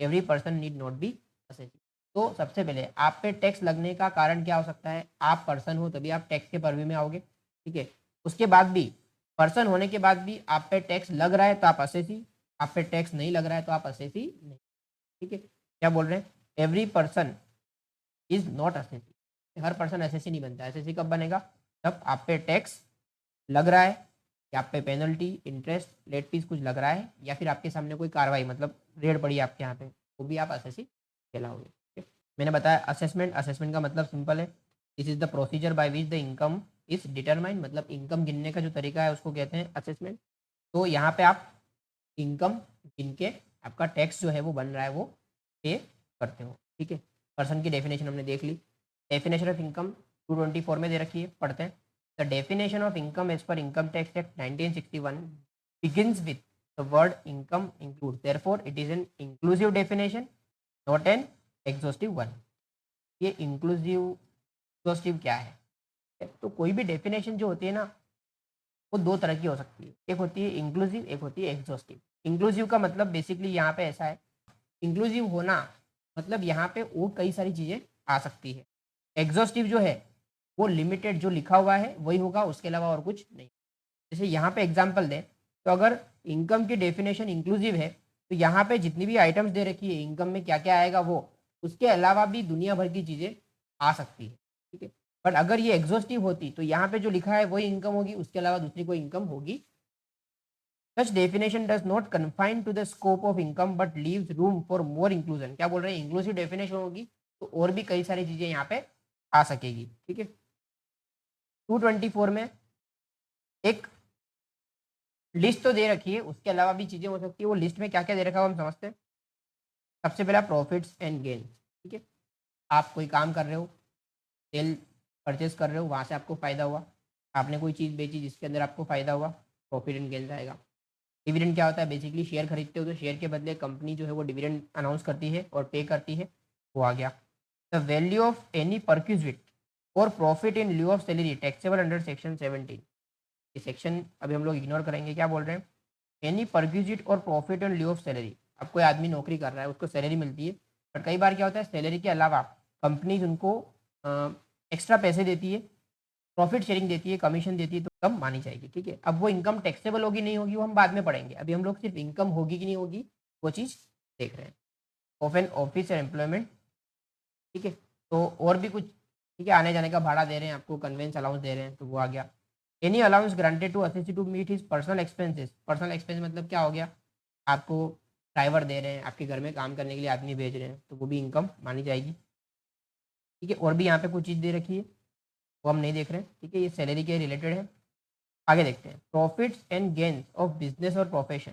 every person need not be assessee. तो सबसे पहले आप पे टैक्स लगने का कारण क्या हो सकता है, आप पर्सन हो तभी आप टैक्स के परव्यू में आओगे। ठीक है, उसके बाद भी पर्सन होने के बाद भी आप पे टैक्स लग रहा है तो आप असेसी, आप पे टैक्स नहीं लग रहा है तो आप असेसी नहीं। ठीक है, क्या बोल रहे हैं, every person is not assessee, her person assessee नहीं बनता। असेसी कब बनेगा, तब आप पे टैक्स लग रहा है, या आप पे पेनल्टी, इंटरेस्ट, लेट फीस कुछ लग रहा है, या फिर आपके सामने कोई कार्रवाई मतलब रेड पड़ी है आपके यहाँ पे, तो भी आप असेसी कहलाओगे। ठीक है? मैंने बताया असेसमेंट, असेसमेंट का मतलब सिंपल है, this is the procedure by which the income is determine, मतलब इनकम गिनने का जो तरीका है उसको कहते हैं असेसमेंट। तो यहाँ पे आप इनकम गिन के आपका टैक्स जो है वो बन रहा है वो पे करते हो। ठीक है, पर्सन की डेफिनेशन हमने देख ली। डेफिनेशन ऑफ इनकम 224 में दे रखी है, पढ़ते हैं। The definition of income as per Income Tax Act 1961 begins with the word income includes. Therefore, it is an inclusive definition, not an exhaustive one. ये इंक्लूसिव एग्जॉस्टिव क्या है? तो कोई भी डेफिनेशन जो होती है ना, वो दो तरह की हो सकती है, एक होती है इंक्लूसिव, एक होती है एग्जॉस्टिव। इंक्लूसिव का मतलब बेसिकली यहाँ पे ऐसा है, इंक्लूसिव होना मतलब यहाँ पे और कई सारी चीज़ें आ सकती है। एग्जॉस्टिव जो है वो लिमिटेड, जो लिखा हुआ है वही होगा, उसके अलावा और कुछ नहीं। जैसे यहाँ पे एग्जांपल दें तो अगर इनकम की डेफिनेशन इंक्लूसिव है तो यहाँ पे जितनी भी आइटम्स दे रखी है इनकम में क्या क्या आएगा वो, उसके अलावा भी दुनिया भर की चीज़ें आ सकती है, ठीक है। बट अगर ये एग्जॉस्टिव होती तो यहाँ पे जो लिखा है वही इनकम होगी, उसके अलावा दूसरी कोई इनकम होगी। Such definition does not confine to the scope of income but leaves room for more inclusion। क्या बोल रहे हैं, इंक्लूसिव डेफिनेशन होगी तो और भी कई सारी चीजें यहाँ पे आ सकेगी, ठीक है। 224 में एक लिस्ट तो दे रखी है, उसके अलावा भी चीजें हो सकती है। वो लिस्ट में क्या क्या दे रखा है हम समझते हैं। सबसे पहला प्रॉफिट्स एंड गेन, ठीक है। आप कोई काम कर रहे हो, सेल परचेस कर रहे हो, वहां से आपको फायदा हुआ, आपने कोई चीज़ बेची जिसके अंदर आपको फायदा हुआ, प्रॉफिट एंड गेन जाएगा। डिविडेंड क्या होता है, बेसिकली शेयर खरीदते हो तो शेयर के बदले कंपनी जो है वो डिविडेंड अनाउंस करती है और पे करती है, वो आ गया। The value of any perquisite और profit in lieu of salary taxable under section 17। ये सेक्शन अभी हम लोग इग्नोर करेंगे। क्या बोल रहे हैं, एनी परक्यूजिट और profit in lieu of salary. अब कोई आदमी नौकरी कर रहा है, उसको सैलरी मिलती है, बट कई बार क्या होता है सैलरी के अलावा कंपनीज उनको एक्स्ट्रा पैसे देती है, प्रॉफिट शेयरिंग देती है, कमीशन देती है, तो कम मानी जाएगी, ठीक है। अब वो इनकम टैक्सेबल होगी नहीं होगी वो हम बाद में पढ़ेंगे, अभी हम लोग सिर्फ इनकम होगी कि नहीं होगी वो चीज़ देख रहे हैं। ऑफ एन ऑफिस और एम्प्लॉयमेंट, ठीक है। तो और भी कुछ, ठीक है, आने जाने का भाड़ा दे रहे हैं आपको, कन्वेंस अलाउंस दे रहे हैं, तो वो आ गया। Any allowance granted to assist to meet his personal expenses. Personal expense मतलब क्या हो गया, आपको ड्राइवर दे रहे हैं, आपके घर में काम करने के लिए आदमी भेज रहे हैं, तो वो भी इनकम मानी जाएगी, ठीक है। और भी यहाँ पे कुछ चीज़ दे रखी है वो हम नहीं देख रहे हैं, ठीक है, ये सैलरी के रिलेटेड है। आगे देखते हैं, profits and gains of business और प्रोफेशन।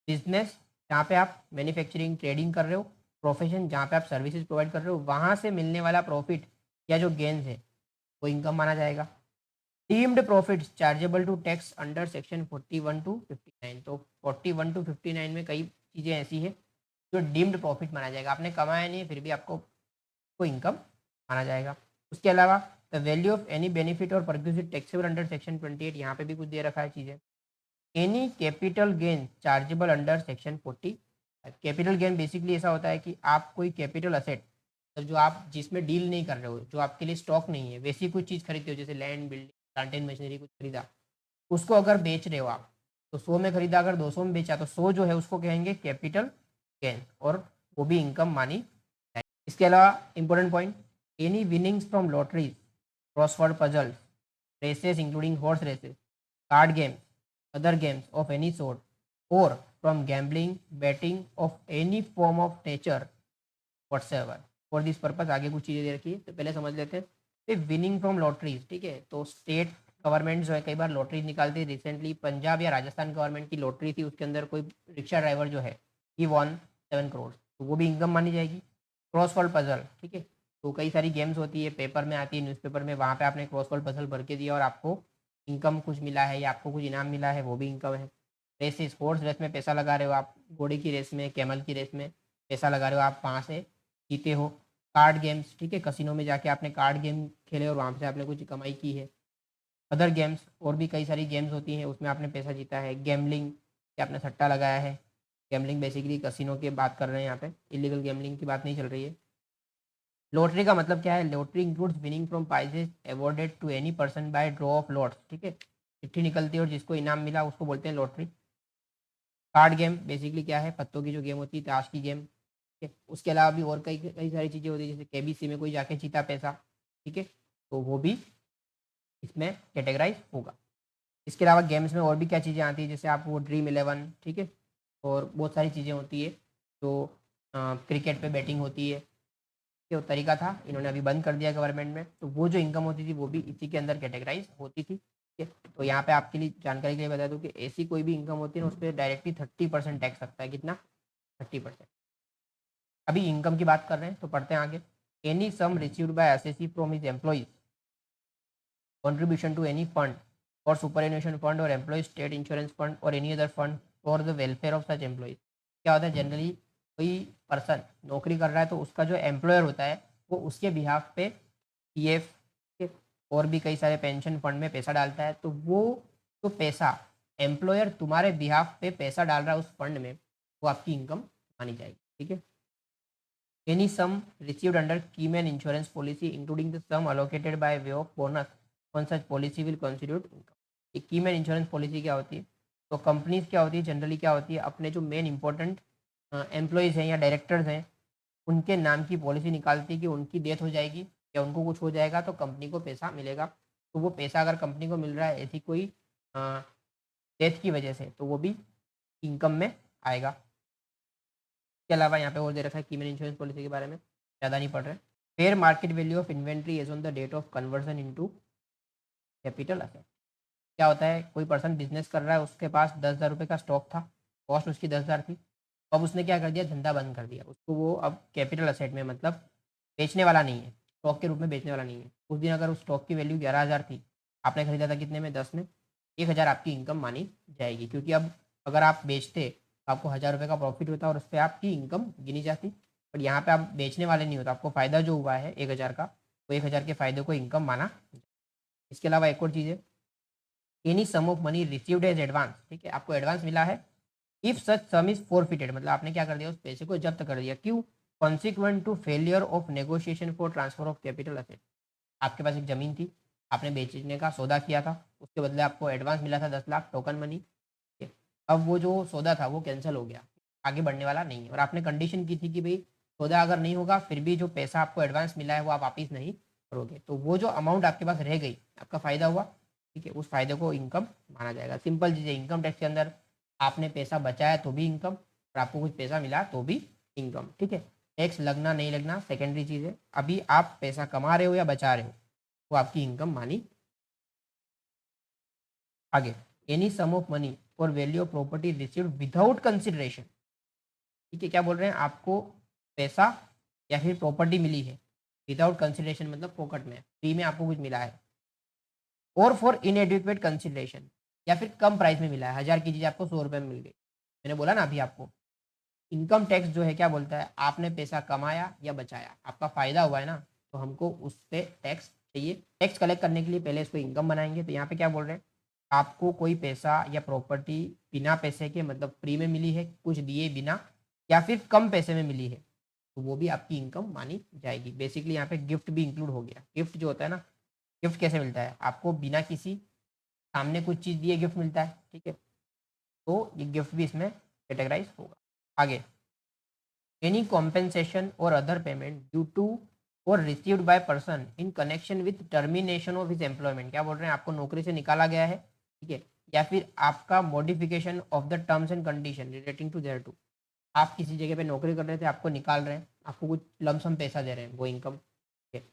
बिजनेस जहाँ पे आप मैन्युफैक्चरिंग ट्रेडिंग कर रहे हो, प्रोफेशन जहाँ पे आप सर्विसेज प्रोवाइड कर रहे हो, वहाँ से मिलने वाला प्रॉफिट या जो गेन्स है वो इनकम माना जाएगा। Deemed profits chargeable to tax under section 41 to 59। तो 41 टू 59 में कई चीज़ें ऐसी है जो डीम्ड प्रॉफिट माना जाएगा, आपने कमाया नहीं है फिर भी आपको को इनकम माना जाएगा। उसके अलावा the value of any benefit और परक्यूजिट टैक्सेबल अंडर सेक्शन 28, यहाँ पे भी कुछ दे रखा है चीज़ें। Any capital gain chargeable under section 40। Capital gain basically ऐसा होता है कि आप कोई कैपिटल असेट, मतलब जो आप जिसमें डील नहीं कर रहे हो, जो आपके लिए स्टॉक नहीं है, वैसी कोई चीज़ खरीदते हो, जैसे land, building, plant and machinery कुछ खरीदा, उसको अगर बेच रहे हो आप, तो 100 में खरीदा, अगर 200 में बेचा तो 100 जो है उसको कहेंगे कैपिटल गेन, और वो भी इनकम मानी जाएगी। इसके अलावा important point, any winnings from lotteries, crossword puzzles, races including horse races, card games, other games of any sort, or from gambling, betting of any form of nature whatsoever for this purpose। आगे कुछ चीज़ें दे रखी है तो पहले समझ लेते हैं। विनिंग फ्रॉम लॉटरीज, ठीक है, तो स्टेट गवर्नमेंट जो है कई बार लॉटरीज निकालती है। रिसेंटली पंजाब या राजस्थान गवर्नमेंट की लॉटरी थी, उसके अंदर कोई रिक्शा ड्राइवर जो है ही वॉन 7 करोड़, तो वो भी इनकम मानी जाएगी। क्रॉसवर्ड पजल, ठीक है, तो कई सारी गेम्स होती है, पेपर में आती है, न्यूज़पेपर में, वहाँ पे आपने क्रॉसवर्ड पजल भर के दिया और आपको इनकम कुछ मिला है या आपको कुछ इनाम मिला है, वो भी इनकम है। रेसेस, हॉर्स रेस में पैसा लगा रहे हो आप, घोड़े की रेस में, कैमल की रेस में पैसा लगा रहे हो आप, वहाँ से जीते हो। कार्ड गेम्स, ठीक है, कसिनो में जाके आपने कार्ड गेम खेले और वहाँ से आपने कुछ कमाई की है। अदर गेम्स, और भी कई सारी गेम्स होती हैं उसमें आपने पैसा जीता है। गैमलिंग, कि आपने सट्टा लगाया है। गैमलिंग बेसिकली कसिनो की बात कर रहे हैं यहाँ पे, इलीगल गैमलिंग की बात नहीं चल रही है। लॉटरी का मतलब क्या है, lottery includes winning from prizes awarded to any person by draw of lots, ठीक है, चिट्ठी निकलती है और जिसको इनाम मिला उसको बोलते हैं लॉटरी। कार्ड गेम बेसिकली क्या है, पत्तों की जो गेम होती है, ताश की गेम, ठीक है। उसके अलावा भी और कई कई सारी चीज़ें होती है, जैसे केबीसी में कोई जाके जीता पैसा, ठीक है, तो वो भी इसमें कैटेगराइज होगा। इसके अलावा गेम्स में और भी क्या चीज़ें आती है, जैसे आप वो ड्रीम 11, ठीक है, और बहुत सारी चीज़ें होती है। तो क्रिकेट पे बैटिंग होती है, जो तरीका था इन्होंने अभी बंद कर दिया गवर्नमेंट में, तो वो जो इनकम होती थी वो भी इसी के अंदर कैटेगराइज होती थी, ठीक है। तो यहाँ पे आपके लिए जानकारी के लिए बता दूँ कि ऐसी कोई भी इनकम होती है ना, उस पर डायरेक्टली 30% टैक्स लगता है। कितना, 30%। अभी इनकम की बात कर रहे हैं तो पढ़ते हैं आगे। Any sum received by assessee from his employees, contribution to any fund or superannuation fund or employee state insurance fund or any other fund for the welfare of such employees। क्या होता है जनरली कोई पर्सन नौकरी कर रहा है तो उसका जो एम्प्लॉयर होता है वो उसके बिहाफ पे पीएफ और भी कई सारे पेंशन फंड में पैसा डालता है, तो वो जो पैसा एम्प्लॉयर तुम्हारे बिहाफ पे पैसा डाल रहा है उस फंड में, वो आपकी इनकम मानी जाएगी। ठीक है। Any sum received under keyman insurance policy including the sum allocated by way of bonus on such policy will constitute income. ये कीमैन इंश्योरेंस पॉलिसी क्या होती है? तो कंपनीज क्या होती है जनरली, क्या होती है, अपने जो मेन इंपॉर्टेंट एम्प्लॉयज़ हैं या डायरेक्टर्स हैं उनके नाम की पॉलिसी निकालती है कि उनकी डेथ हो जाएगी या उनको कुछ हो जाएगा तो कंपनी को पैसा मिलेगा। तो वो पैसा अगर कंपनी को मिल रहा है ऐसी कोई डेथ की वजह से, तो वो भी इनकम में आएगा। इसके अलावा यहाँ पे और दे रखा है कीमैन इंश्योरेंस पॉलिसी के बारे में, ज़्यादा नहीं पढ़ रहे। Fair market value of inventory as on the date of conversion into capital asset. क्या होता है, कोई पर्सन बिजनेस कर रहा है, उसके पास 10,000 रुपये का स्टॉक था, कॉस्ट उसकी 10,000 थी। अब उसने क्या कर दिया, धंधा बंद कर दिया, उसको वो अब कैपिटल असेट में मतलब बेचने वाला नहीं है, स्टॉक के रूप में बेचने वाला नहीं है। उस दिन अगर उस स्टॉक की वैल्यू 11,000 थी, आपने खरीदा था कितने में, 10 में, 1,000 आपकी इनकम मानी जाएगी। क्योंकि अब अगर आप बेचते तो आपको 1,000 रुपये का प्रॉफिट होता और उस पर आपकी इनकम गिनी जाती। बट यहाँ पे आप बेचने वाले नहीं होता, आपको फ़ायदा जो हुआ है 1,000 का, वो 1,000 के फ़ायदे को इनकम माना। इसके अलावा एक और चीज़ है, any sum of money received as advance. ठीक है, आपको एडवांस मिला है, if such sum is forfeited, मतलब आपने क्या कर दिया, उस पैसे को जब्त कर दिया। क्यों? Consequent to failure of negotiation for transfer of capital asset. आपके पास एक ज़मीन थी, आपने बेचने का सौदा किया था, उसके बदले आपको एडवांस मिला था 10 लाख टोकन मनी। ठीक है? अब वो जो सौदा था वो कैंसिल हो गया, आगे बढ़ने वाला नहीं है, और आपने कंडीशन की थी कि भाई सौदा अगर नहीं होगा फिर भी जो पैसा आपको एडवांस मिला है वो आप वापिस नहीं करोगे। तो वो जो अमाउंट आपके पास रह गई, आपका फ़ायदा हुआ, ठीक है, उस फायदे को इनकम माना जाएगा। सिंपल चीज़ है, इनकम टैक्स के अंदर आपने पैसा बचाया तो भी इनकम, और आपको कुछ पैसा मिला तो भी इनकम। ठीक है, टैक्स लगना नहीं लगना सेकेंडरी चीज़ है, अभी आप पैसा कमा रहे हो या बचा रहे हो वो आपकी इनकम मानी। आगे, एनी सम ऑफ मनी और value of property received without consideration. ठीक है, क्या बोल रहे हैं, आपको पैसा या फिर प्रॉपर्टी मिली है विदाउट कंसिडरेशन, मतलब फोकट में, फ्री में आपको कुछ मिला है, और फॉर इनएडिक्वेट कंसिडरेशन, या फिर कम प्राइस में मिला है, 1,000 की चीज़ आपको 100 रुपये में मिल गई। मैंने बोला ना अभी आपको, इनकम टैक्स जो है क्या बोलता है, आपने पैसा कमाया या बचाया, आपका फ़ायदा हुआ है ना, तो हमको उस पर टैक्स चाहिए। टैक्स कलेक्ट करने के लिए पहले इसको इनकम बनाएंगे। तो यहाँ पे क्या बोल रहे हैं, आपको कोई पैसा या प्रॉपर्टी बिना पैसे के, मतलब फ्री में मिली है, कुछ दिए बिना, या फिर कम पैसे में मिली है, तो वो भी आपकी इनकम मानी जाएगी। बेसिकली यहाँ पे गिफ्ट भी इंक्लूड हो गया। गिफ्ट जो होता है ना, गिफ्ट कैसे मिलता है, आपको बिना किसी सामने कुछ चीज़ दिए गिफ्ट मिलता है। ठीक है, तो ये गिफ्ट भी इसमें कैटेगराइज होगा। आगे, एनी कॉम्पेंसेशन और अदर पेमेंट ड्यू टू और received by person in connection with termination of his employment. क्या बोल रहे हैं, आपको नौकरी से निकाला गया है, ठीक है, या फिर आपका modification of the terms and condition relating to thereto. आप किसी जगह पे नौकरी कर रहे थे, आपको निकाल रहे हैं, आपको कुछ लमसम पैसा दे रहे हैं, वो इनकम। ठीक है,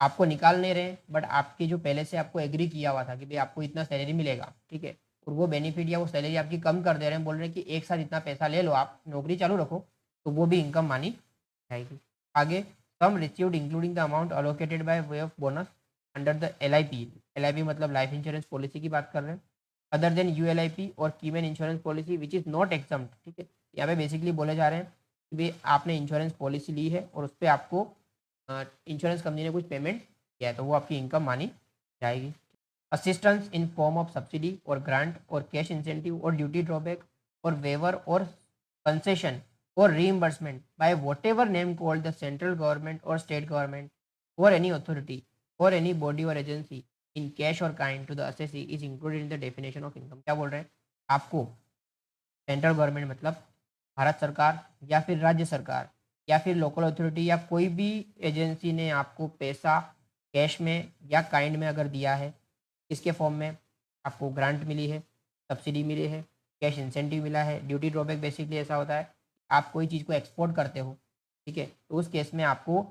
आपको निकाल नहीं रहे, बट आपकी जो पहले से आपको एग्री किया हुआ था कि भाई आपको इतना सैलरी मिलेगा, ठीक है, और वो बेनिफिट या वो सैलरी आपकी कम कर दे रहे हैं, बोल रहे हैं कि एक साथ इतना पैसा ले लो, आप नौकरी चालू रखो, तो वो भी इनकम मानी जाएगी। आगे, sum received including the amount allocated by way of bonus under the LIP। LIP मतलब लाइफ इंश्योरेंस पॉलिसी की बात कर रहे हैं, अदर देन ULIP और keyman insurance policy which is not exempt. ठीक है, यहाँ पे बेसिकली बोले जा रहे हैं कि भाई आपने इंश्योरेंस पॉलिसी ली है और उस पर आपको इंश्योरेंस कंपनी ने कुछ पेमेंट किया है, तो वो आपकी इनकम मानी जाएगी। Assistance in form of subsidy or grant or cash incentive or duty drawback or waiver or concession or reimbursement by whatever name called the central government or state government or any authority or any body or agency in cash or kind to the assessee is included in the definition of income. क्या बोल रहे हैं, आपको सेंट्रल गवर्नमेंट मतलब भारत सरकार या फिर राज्य सरकार या फिर लोकल अथॉरिटी या कोई भी एजेंसी ने आपको पैसा कैश में या काइंड में अगर दिया है, इसके फॉर्म में आपको ग्रांट मिली है, सब्सिडी मिली है, कैश इंसेंटिव मिला है, ड्यूटी ड्रॉबैक बेसिकली ऐसा होता है, आप कोई चीज़ को एक्सपोर्ट करते हो, ठीक है, तो उस केस में आपको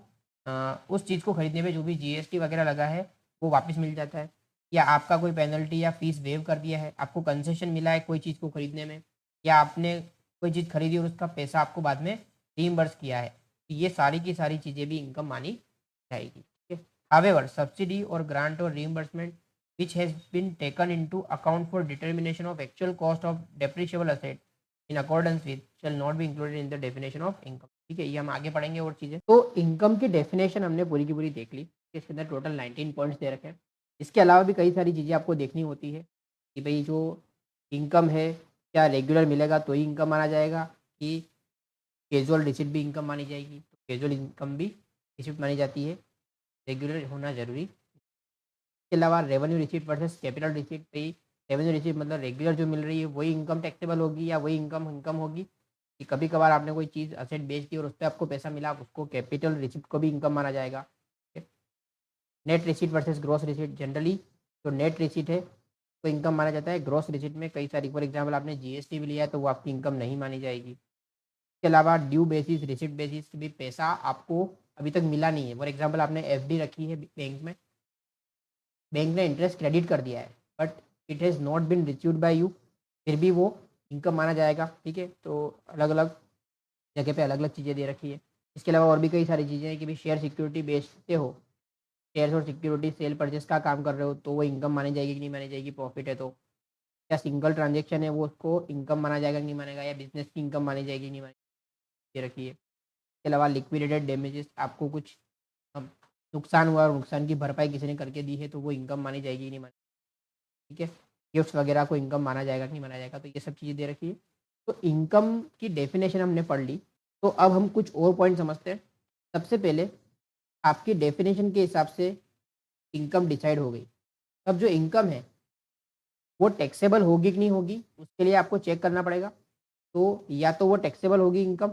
उस चीज़ को खरीदने पे जो भी GST वगैरह लगा है वो वापस मिल जाता है, या आपका कोई पेनल्टी या फीस वेव कर दिया है, आपको कंसेशन मिला है कोई चीज़ को खरीदने में, या आपने कोई चीज़ खरीदी और उसका पैसा आपको बाद में रीइंबर्स किया है, तो ये सारी की सारी चीज़ें भी इनकम मानी जाएगी। ठीक है, हावेवर सब्सिडी और ग्रांट और reimbursement which has been taken into account for determination of actual cost of depreciable asset in accordance with shall not be included in the definition of income. ठीक है, ये हम आगे पढ़ेंगे और चीज़ें। तो इनकम की डेफिनेशन हमने पूरी की पूरी देख ली। इसके अंदर टोटल 19 पॉइंट्स दे रखे हैं। इसके अलावा भी कई सारी चीज़ें आपको देखनी होती है कि भाई जो इनकम है क्या रेगुलर मिलेगा तो ही इनकम माना जाएगा कि कैजुअल रिसिप्ट भी इनकम मानी जाएगी। तो कैजुअल इनकम भी रिसिप्ट मानी जाती है, रेगुलर होना ज़रूरी। इसके अलावा revenue receipt versus capital receipt पे, रेवेन्यू रिसीट मतलब रेगुलर जो मिल रही है वही इनकम टैक्सेबल होगी या वही इनकम इनकम होगी कि कभी कभार आपने कोई चीज़ असेट बेच दी और उस पर आपको पैसा मिला, उसको कैपिटल रिसीट को भी इनकम माना जाएगा। Net receipt versus gross receipt, generally जो नेट रिसीट है तो इनकम माना जाता है। ग्रॉस रिसीट में कई सारी, फॉर एग्जाम्पल आपने जीएसटी भी लिया है तो वो आपकी इनकम नहीं मानी जाएगी। इसके अलावा ड्यू बेसिस, रिसिप्ट बेसिस भी पैसा आपको अभी तक मिला नहीं है। फॉर एग्जाम्पल आपने एफडी रखी है बैंक में, बैंक ने इंटरेस्ट क्रेडिट कर दिया है but it has not been received by you, फिर भी वो इनकम माना जाएगा। ठीक है, तो अलग अलग जगह पे अलग अलग चीज़ें दे रखी है। इसके अलावा और भी कई सारी चीज़ें हैं कि भाई शेयर सिक्योरिटी बेचते हो, शेयर्स और सिक्योरिटी सेल परचेस का काम कर रहे हो तो वो इनकम मानी जाएगी कि नहीं मानी जाएगी, प्रॉफिट है तो। क्या सिंगल ट्रांजेक्शन है वो उसको इनकम माना जाएगा कि नहीं मानेगा, या बिजनेस की इनकम मानी जाएगी कि नहीं मानी, ये रखी है। इसके अलावा लिक्विडेटेड डैमेजेस, आपको कुछ अम, नुकसान हुआ और नुकसान की भरपाई किसी ने करके दी है तो वो इनकम मानी जाएगी कि नहीं मानी। ठीक है, गिफ्ट्स वगैरह को इनकम माना जाएगा कि नहीं माना जाएगा, तो ये सब चीज़ें दे रखी है। तो इनकम की डेफिनेशन हमने पढ़ ली। तो अब हम कुछ और पॉइंट समझते हैं। सबसे पहले आपकी डेफिनेशन के हिसाब से इनकम डिसाइड हो गई। अब जो इनकम है वो टैक्सेबल होगी कि नहीं होगी, उसके लिए आपको चेक करना पड़ेगा। तो या तो वो टैक्सेबल होगी इनकम,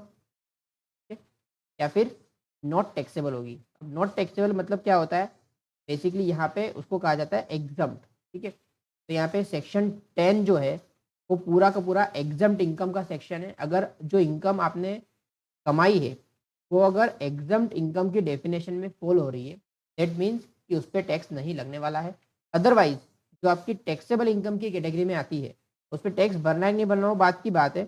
या फिर नॉट टैक्सेबल होगी। अब नॉट टैक्सेबल मतलब क्या होता है, बेसिकली यहाँ पे उसको कहा जाता है एग्जम्प्ट। ठीक है, तो यहाँ पे सेक्शन 10 जो है वो पूरा का पूरा एग्जम्प्ट इनकम का सेक्शन है। अगर जो इनकम आपने कमाई है वो अगर एग्जम्प्ट इनकम की डेफिनेशन में फॉल हो रही है, दैट मीन्स कि उस पर टैक्स नहीं लगने वाला है। अदरवाइज जो आपकी टैक्सेबल इनकम की कैटेगरी में आती है उस पर टैक्स भरना है कि नहीं भरना हो बात की बात है,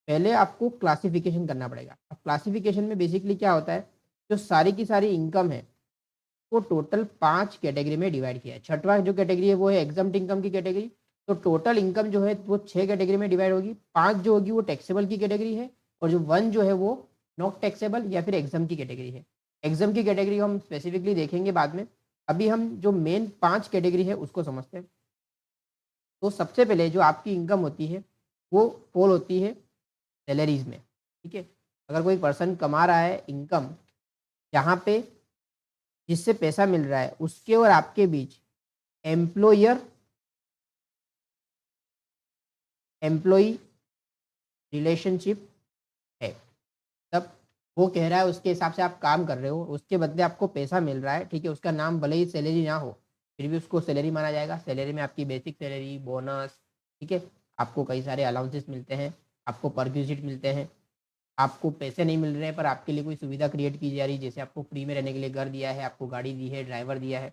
पहले आपको क्लासिफिकेशन करना पड़ेगा। अब क्लासिफिकेशन में बेसिकली क्या होता है, जो सारी की सारी इनकम है वो टोटल 5 कैटेगरी में डिवाइड किया है। छठवां जो कैटेगरी है वो है एग्जम्प्ट इनकम की कैटेगरी। तो टोटल इनकम जो है वो 6 कैटेगरी में डिवाइड होगी। 5 जो होगी वो टैक्सेबल की कैटेगरी है और जो 1 जो है वो नॉट टैक्सेबल या फिर एग्जाम की कैटेगरी है। एग्जाम की कैटेगरी को हम स्पेसिफिकली देखेंगे बाद में। अभी हम जो मेन 5 कैटेगरी है उसको समझते हैं। तो सबसे पहले जो आपकी इनकम होती है वो फॉल होती है सैलरीज में। ठीक है, अगर कोई पर्सन कमा रहा है इनकम जहाँ पे जिससे पैसा मिल रहा है उसके और आपके बीच एम्प्लॉयर एम्प्लॉई रिलेशनशिप है, तब वो कह रहा है उसके हिसाब से आप काम कर रहे हो, उसके बदले आपको पैसा मिल रहा है। ठीक है, उसका नाम भले ही सैलरी ना हो फिर भी उसको सैलरी माना जाएगा। सैलरी में आपकी बेसिक सैलरी, बोनस, ठीक है, आपको कई सारे अलाउंसेस मिलते हैं, आपको परक्यूजिट मिलते हैं, आपको पैसे नहीं मिल रहे हैं पर आपके लिए कोई सुविधा क्रिएट की जा रही है, जैसे आपको फ्री में रहने के लिए घर दिया है, आपको गाड़ी दी है, ड्राइवर दिया है,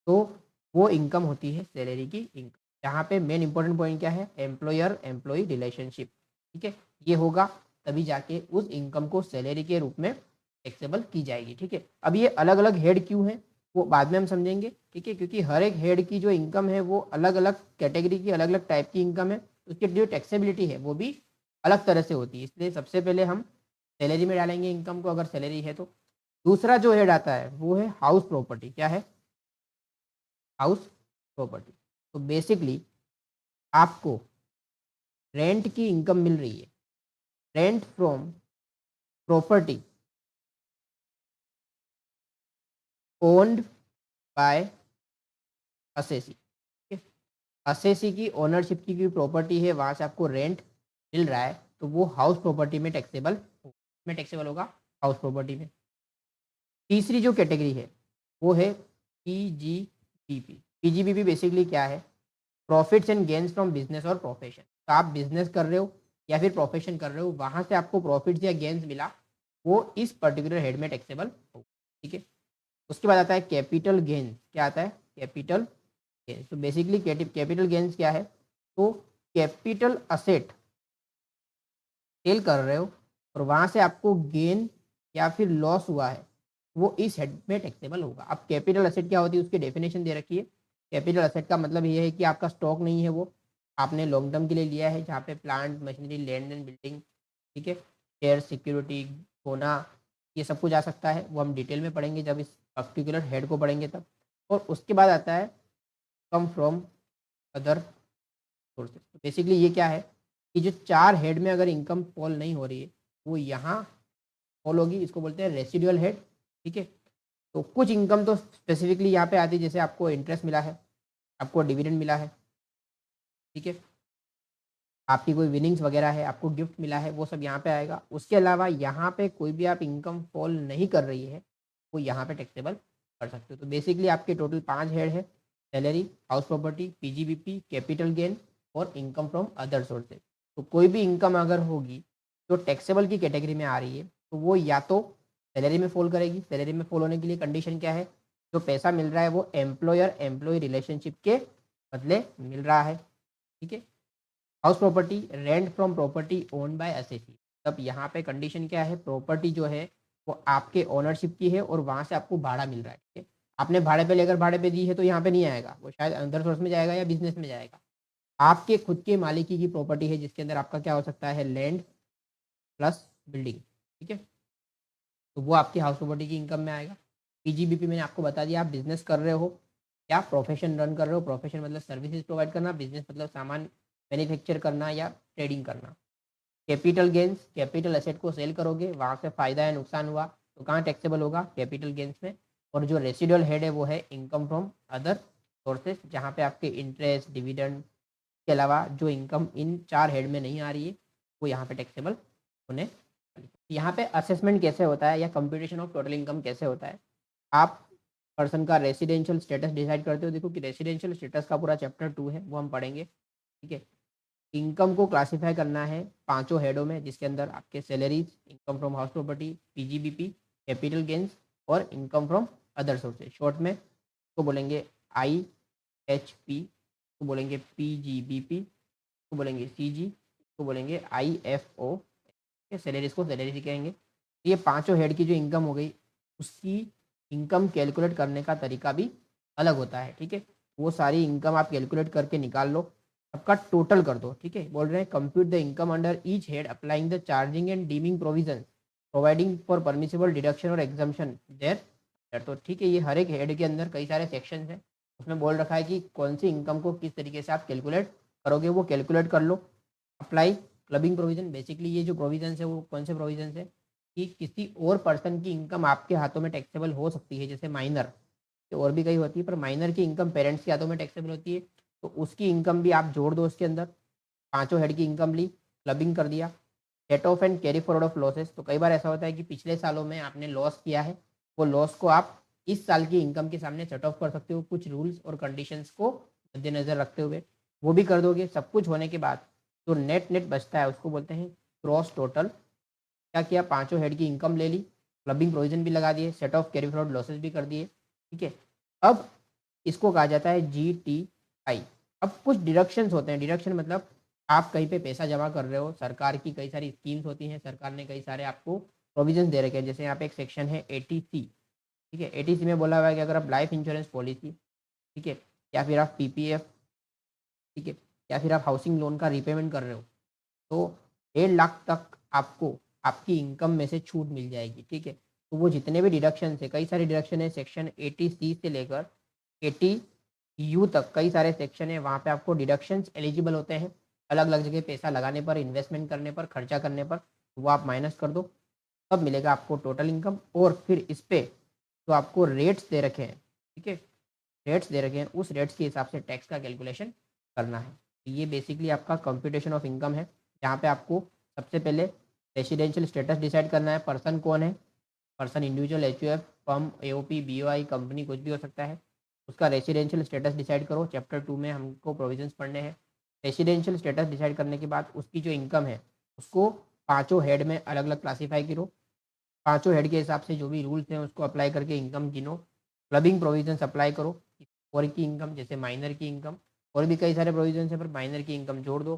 तो वो इनकम होती है सैलरी की इनकम। यहाँ पे मेन इंपॉर्टेंट पॉइंट क्या है, एम्प्लॉयर एम्प्लॉई रिलेशनशिप। ठीक है, ये होगा तभी जाके उस इनकम को सैलरी के रूप में टैक्सेबल की जाएगी। ठीक है, अब ये अलग अलग हेड क्यों है वो बाद में हम समझेंगे। ठीक है, क्योंकि हर एक हेड की जो इनकम है वो अलग अलग कैटेगरी की अलग अलग टाइप की इनकम है, उसकी जो टैक्सेबिलिटी है वो भी अलग तरह से होती है। इसलिए सबसे पहले हम सैलरी में डालेंगे इनकम को अगर सैलरी है तो। दूसरा जो हेड आता है वो है हाउस प्रॉपर्टी। क्या है, हाउस प्रॉपर्टी। तो बेसिकली आपको रेंट की इनकम मिल रही है, rent from property owned by assessee. Assessee की ओनरशिप की कोई प्रॉपर्टी है वहाँ से आपको रेंट मिल रहा है तो वो हाउस प्रॉपर्टी में टैक्सेबल में टैक्सेबल होगा, हाउस प्रॉपर्टी में। तीसरी जो कैटेगरी है वो है पीजीबीपी। पीजीबीपी बेसिकली क्या है, profits and gains from business और प्रोफेशन। तो आप बिजनेस कर रहे हो या फिर प्रोफेशन कर रहे हो, वहाँ से आपको प्रॉफिट्स या गेन्स मिला, वो इस पर्टिकुलर हेड में टैक्सेबल होगा। ठीक है, उसके बाद आता है कैपिटल गेन्स। क्या आता है, कैपिटल गेन्स। तो बेसिकली कैपिटल गेन्स क्या है, तो कैपिटल असेट सेल कर रहे हो और वहाँ से आपको गेन या फिर लॉस हुआ है, वो इस हेड में टैक्सेबल होगा। अब कैपिटल असेट क्या होती है उसकी डेफिनेशन दे रखी है। कैपिटल असेट का मतलब ये है कि आपका स्टॉक नहीं है वो, आपने लॉन्ग टर्म के लिए लिया है, जहाँ पे plant machinery land and building, ठीक है, शेयर सिक्योरिटी होना, ये सब कुछ आ सकता है। वो हम डिटेल में पढ़ेंगे जब इस पर्टिकुलर हेड को पढ़ेंगे तब। और उसके बाद आता है कम फ्रॉम अदर सोर्सेज। तो बेसिकली ये क्या है कि जो 4 हेड में अगर इनकम फॉल नहीं हो रही है, वो यहाँ फॉल होगी, इसको बोलते हैं रेसिडुअल हेड, ठीक है। तो कुछ इनकम तो स्पेसिफिकली यहाँ पे आती है, जैसे आपको इंटरेस्ट मिला है, आपको डिविडेंड मिला है, ठीक है, आपकी कोई विनिंग्स वगैरह है, आपको गिफ्ट मिला है, वो सब यहाँ पे आएगा। उसके अलावा यहाँ पे कोई भी आप इनकम फॉल नहीं कर रही है, वो यहाँ पे टैक्सेबल कर सकते हो। तो बेसिकली आपके टोटल 5 हेड है, salary, house property, PGBP, capital gain और इनकम फ्रॉम अदर सोर्सेज। तो कोई भी इनकम अगर होगी जो टैक्सेबल की कैटेगरी में आ रही है, तो वो या तो सैलरी में फॉल करेगी। सैलरी में फॉल होने के लिए कंडीशन क्या है, जो पैसा मिल रहा है वो एम्प्लॉयर एम्प्लॉय रिलेशनशिप के बदले मिल रहा है, ठीक है। House property, rent from property own by assessee. तब यहाँ पे कंडीशन क्या है, प्रॉपर्टी जो है वो आपके ओनरशिप की है और वहाँ से आपको भाड़ा मिल रहा है, ठीक है। आपने भाड़े पे लेकर भाड़े पे दी है तो यहाँ पे नहीं आएगा, वो शायद अंदर सोर्स में जाएगा या बिजनेस में जाएगा। आपके खुद के मालिकी की प्रॉपर्टी है, जिसके अंदर आपका क्या हो सकता है, लैंड प्लस बिल्डिंग, ठीक है, तो वो आपकी हाउस प्रॉपर्टी की इनकम में आएगा। पीजीबीपी मैंने आपको बता दिया, आप बिजनेस कर रहे हो या प्रोफेशन रन कर रहे हो। प्रोफेशन मतलब सर्विसेज प्रोवाइड करना, बिजनेस मतलब सामान मैन्युफैक्चर करना या ट्रेडिंग करना। कैपिटल गेंस, कैपिटल एसेट को सेल करोगे, वहाँ से फायदा या नुकसान हुआ तो कहाँ टैक्सेबल होगा, कैपिटल गेंस में। और जो रेसिडुअल हेड है वो है इनकम फ्रॉम अदर सोर्सेज, जहाँ पे आपके इंटरेस्ट डिविडेंड के अलावा जो इनकम इन 4 हेड में नहीं आ रही है, वो यहाँ पे टैक्सेबल होने वाली है। यहाँ पे असेसमेंट कैसे होता है या कंप्यूटेशन ऑफ टोटल इनकम कैसे होता है, आप पर्सन का रेसिडेंशियल स्टेटस डिसाइड करते हो। देखो कि रेसिडेंशियल स्टेटस का पूरा चैप्टर 2 है, वो हम पढ़ेंगे, ठीक है। इनकम को क्लासिफाई करना है 5 हेडों में, जिसके अंदर आपके salaries, income from house property, PGBP, capital gains और income from other sources. Short में तो बोलेंगे IHP, तो बोलेंगे पीजीबीपी, तो बोलेंगे CG, तो बोलेंगे IFO। सैलरीज को सैलरी कहेंगे। तो ये 5 हेड की जो इनकम हो गई, उसकी इनकम कैलकुलेट करने का तरीका भी अलग होता है, ठीक है। वो सारी इनकम आप कैलकुलेट करके निकाल लो, सबका टोटल कर दो, ठीक है। बोल रहे हैं compute the income under each head applying the charging and dimming provision providing for permissible deduction और एग्जाम्पशन देयर। तो ठीक है, ये हर एक हेड के अंदर कई सारे सेक्शन हैं, उसमें बोल रखा है कि कौन सी इनकम को किस तरीके से आप कैलकुलेट करोगे, वो कैलकुलेट कर लो। अप्लाई क्लबिंग प्रोविजन, बेसिकली ये जो प्रोविजन है वो कौन से प्रोविजन है कि किसी और पर्सन की इनकम आपके हाथों में टैक्सेबल हो सकती है, जैसे माइनर, और भी कई होती है, पर माइनर की इनकम पेरेंट्स के हाथों में टैक्सेबल होती है, तो उसकी इनकम भी आप जोड़ दो उसके अंदर। 5 हेड की इनकम ली, क्लबिंग कर दिया। Set of and carry forward of losses, तो कई बार ऐसा होता है कि पिछले सालों में आपने लॉस किया है, वो लॉस को आप इस साल की इनकम के सामने सेट ऑफ कर सकते हो, कुछ रूल्स और कंडीशंस को मद्देनजर रखते हुए, वो भी कर दोगे। सब कुछ होने के बाद जो नेट नेट बचता है उसको बोलते हैं क्रॉस टोटल। क्या किया, 5 हेड की इनकम ले ली, क्लबिंग प्रोविजन भी लगा दिए, set of carry forward losses भी कर दिए, ठीक है। अब इसको कहा जाता है GTI। अब कुछ डिडक्शंस होते हैं, डिडक्शन मतलब आप कहीं पे पैसा जमा कर रहे हो, सरकार की कई सारी स्कीम्स होती हैं, सरकार ने कई सारे आपको प्रोविजन दे रखे हैं। जैसे यहाँ पे एक सेक्शन है 80C, ठीक है। 80C में बोला हुआ है कि अगर आप लाइफ इंश्योरेंस पॉलिसी, ठीक है, या फिर आप PPF, ठीक है, या फिर आप हाउसिंग लोन का रीपेमेंट कर रहे हो, तो 1.5 लाख तक आपको आपकी इनकम में से छूट मिल जाएगी, ठीक है। तो वो जितने भी डिडक्शन है, कई सारे डिडक्शन है, सेक्शन 80C से लेकर 80U तक कई सारे सेक्शन है, वहाँ पे आपको डिडक्शंस एलिजिबल होते हैं। अलग अलग जगह पैसा लगाने पर, इन्वेस्टमेंट करने पर, खर्चा करने पर, वो आप माइनस कर दो, तब मिलेगा आपको टोटल इनकम। और फिर इस पे जो आपको रेट्स दे रखे हैं, ठीक है, रेट्स दे रखे हैं, उस रेट्स के हिसाब से टैक्स का कैलकुलेशन करना है। ये बेसिकली आपका कंप्यूटेशन ऑफ इनकम है, जहाँ पे आपको सबसे पहले रेसिडेंशियल स्टेटस डिसाइड करना है, पर्सन कौन है, person individual, HUF, firm, AOP, BOI, company, कुछ भी हो सकता है। उसका रेसिडेंशियल स्टेटस डिसाइड करो, चैप्टर 2 में हमको प्रोविजंस पढ़ने हैं। रेसिडेंशियल स्टेटस डिसाइड करने के बाद उसकी जो इनकम है उसको 5 हेड में अलग अलग क्लासीफाई करो, 5 हेड के हिसाब से जो भी रूल्स हैं उसको अप्लाई करके इनकम गिनो। क्लबिंग प्रोविजंस अप्लाई करो और की इनकम, जैसे माइनर की इनकम, और भी कई सारे प्रोविजन है, पर माइनर की इनकम जोड़ दो,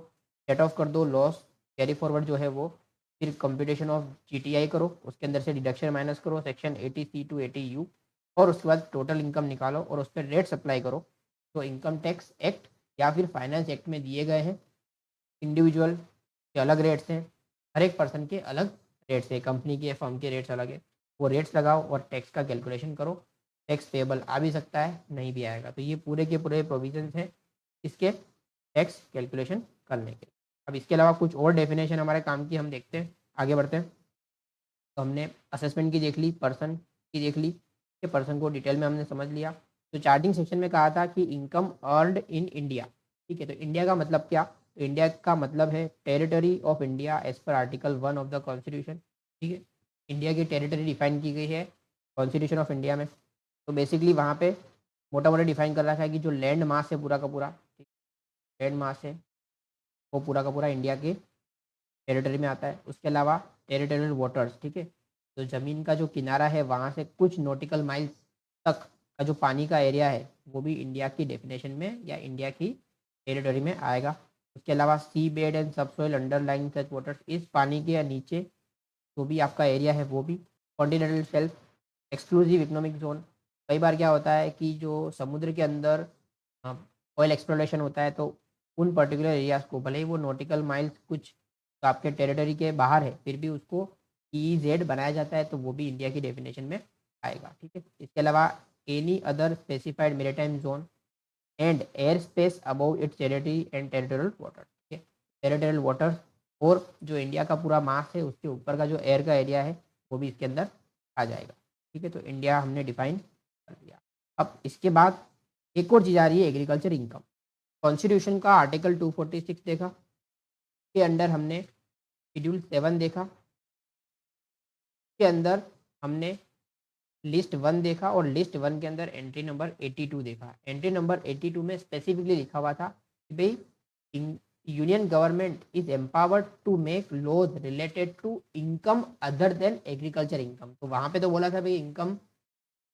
सेट ऑफ कर दो लॉस कैरी फॉरवर्ड जो है वो। फिर कंप्यूटेशन ऑफ GTI करो, उसके अंदर से डिडक्शन माइनस करो, सेक्शन 80C to 80U, और उसके बाद टोटल इनकम निकालो और उस पर रेट्स अप्लाई करो। तो इनकम टैक्स एक्ट या फिर फाइनेंस एक्ट में दिए गए हैं। इंडिविजुअल के अलग रेट्स हैं, हर एक पर्सन के अलग रेट्स है, कंपनी के फर्म के रेट्स अलग है। वो रेट्स लगाओ और टैक्स का कैलकुलेशन करो। टैक्स पेबल आ भी सकता है, नहीं भी आएगा। तो ये पूरे के पूरे प्रोविजंस हैं इसके टैक्स कैलकुलेशन करने के। अब इसके अलावा कुछ और डेफिनेशन हमारे काम की हम देखते हैं, आगे बढ़ते हैं। तो हमने असेसमेंट की देख ली, पर्सन की देख ली, कि पर्सन को डिटेल में हमने समझ लिया। तो चार्टिंग सेक्शन में कहा था कि इनकम अर्नड इन इंडिया, ठीक है। तो इंडिया का मतलब क्या? तो इंडिया का मतलब है territory of India as per article 1 of the constitution, ठीक है। इंडिया की टेरिटरी डिफाइन की गई है कॉन्स्टिट्यूशन ऑफ इंडिया में। तो बेसिकली वहाँ पे मोटा मोटा डिफाइन कर रखा है कि जो लैंड मास है पूरा का पूरा, लैंड मास है वो पूरा का पूरा इंडिया के टेरिटरी में आता है। उसके अलावा टेरिटोरियल वाटर्स, ठीक है। तो ज़मीन का जो किनारा है वहाँ से कुछ नॉटिकल माइल्स तक का जो पानी का एरिया है वो भी इंडिया की डेफिनेशन में या इंडिया की टेरिटरी में आएगा। उसके अलावा sea bed and subsoil underlying such waters, इस पानी के नीचे जो भी आपका एरिया है वो भी। Continental shelf, exclusive economic zone. कई बार क्या होता है कि जो समुद्र के अंदर ऑयल एक्सप्लोरेशन होता है, तो उन पर्टिकुलर एरियाज को भले ही वो नॉटिकल माइल्स कुछ तो आपके टेरिटरी के बाहर है, फिर भी उसको EEZ बनाया जाता है, तो वो भी इंडिया की डेफिनेशन में आएगा, ठीक है। इसके अलावा any other specified maritime zone and air space above it's territory and territorial water, ठीक है। टेरिटोरियल वाटर और जो इंडिया का पूरा मास है उसके ऊपर का जो एयर का एरिया है वो भी इसके अंदर आ जाएगा, ठीक है। तो इंडिया हमने डिफाइन कर दिया। अब इसके बाद एक और चीज़ आ रही है, एग्रीकल्चर इनकम। कॉन्स्टिट्यूशन का आर्टिकल 246 देखा, के अंडर हमने शेड्यूल 7 देखा, के अंदर हमने लिस्ट 1 देखा और लिस्ट 1 के अंदर एंट्री नंबर 82 देखा। एंट्री नंबर 82 में स्पेसिफिकली लिखा हुआ था कि भाई union government is empowered to make laws related to income other than agriculture income. तो वहाँ पे तो बोला था भाई इनकम,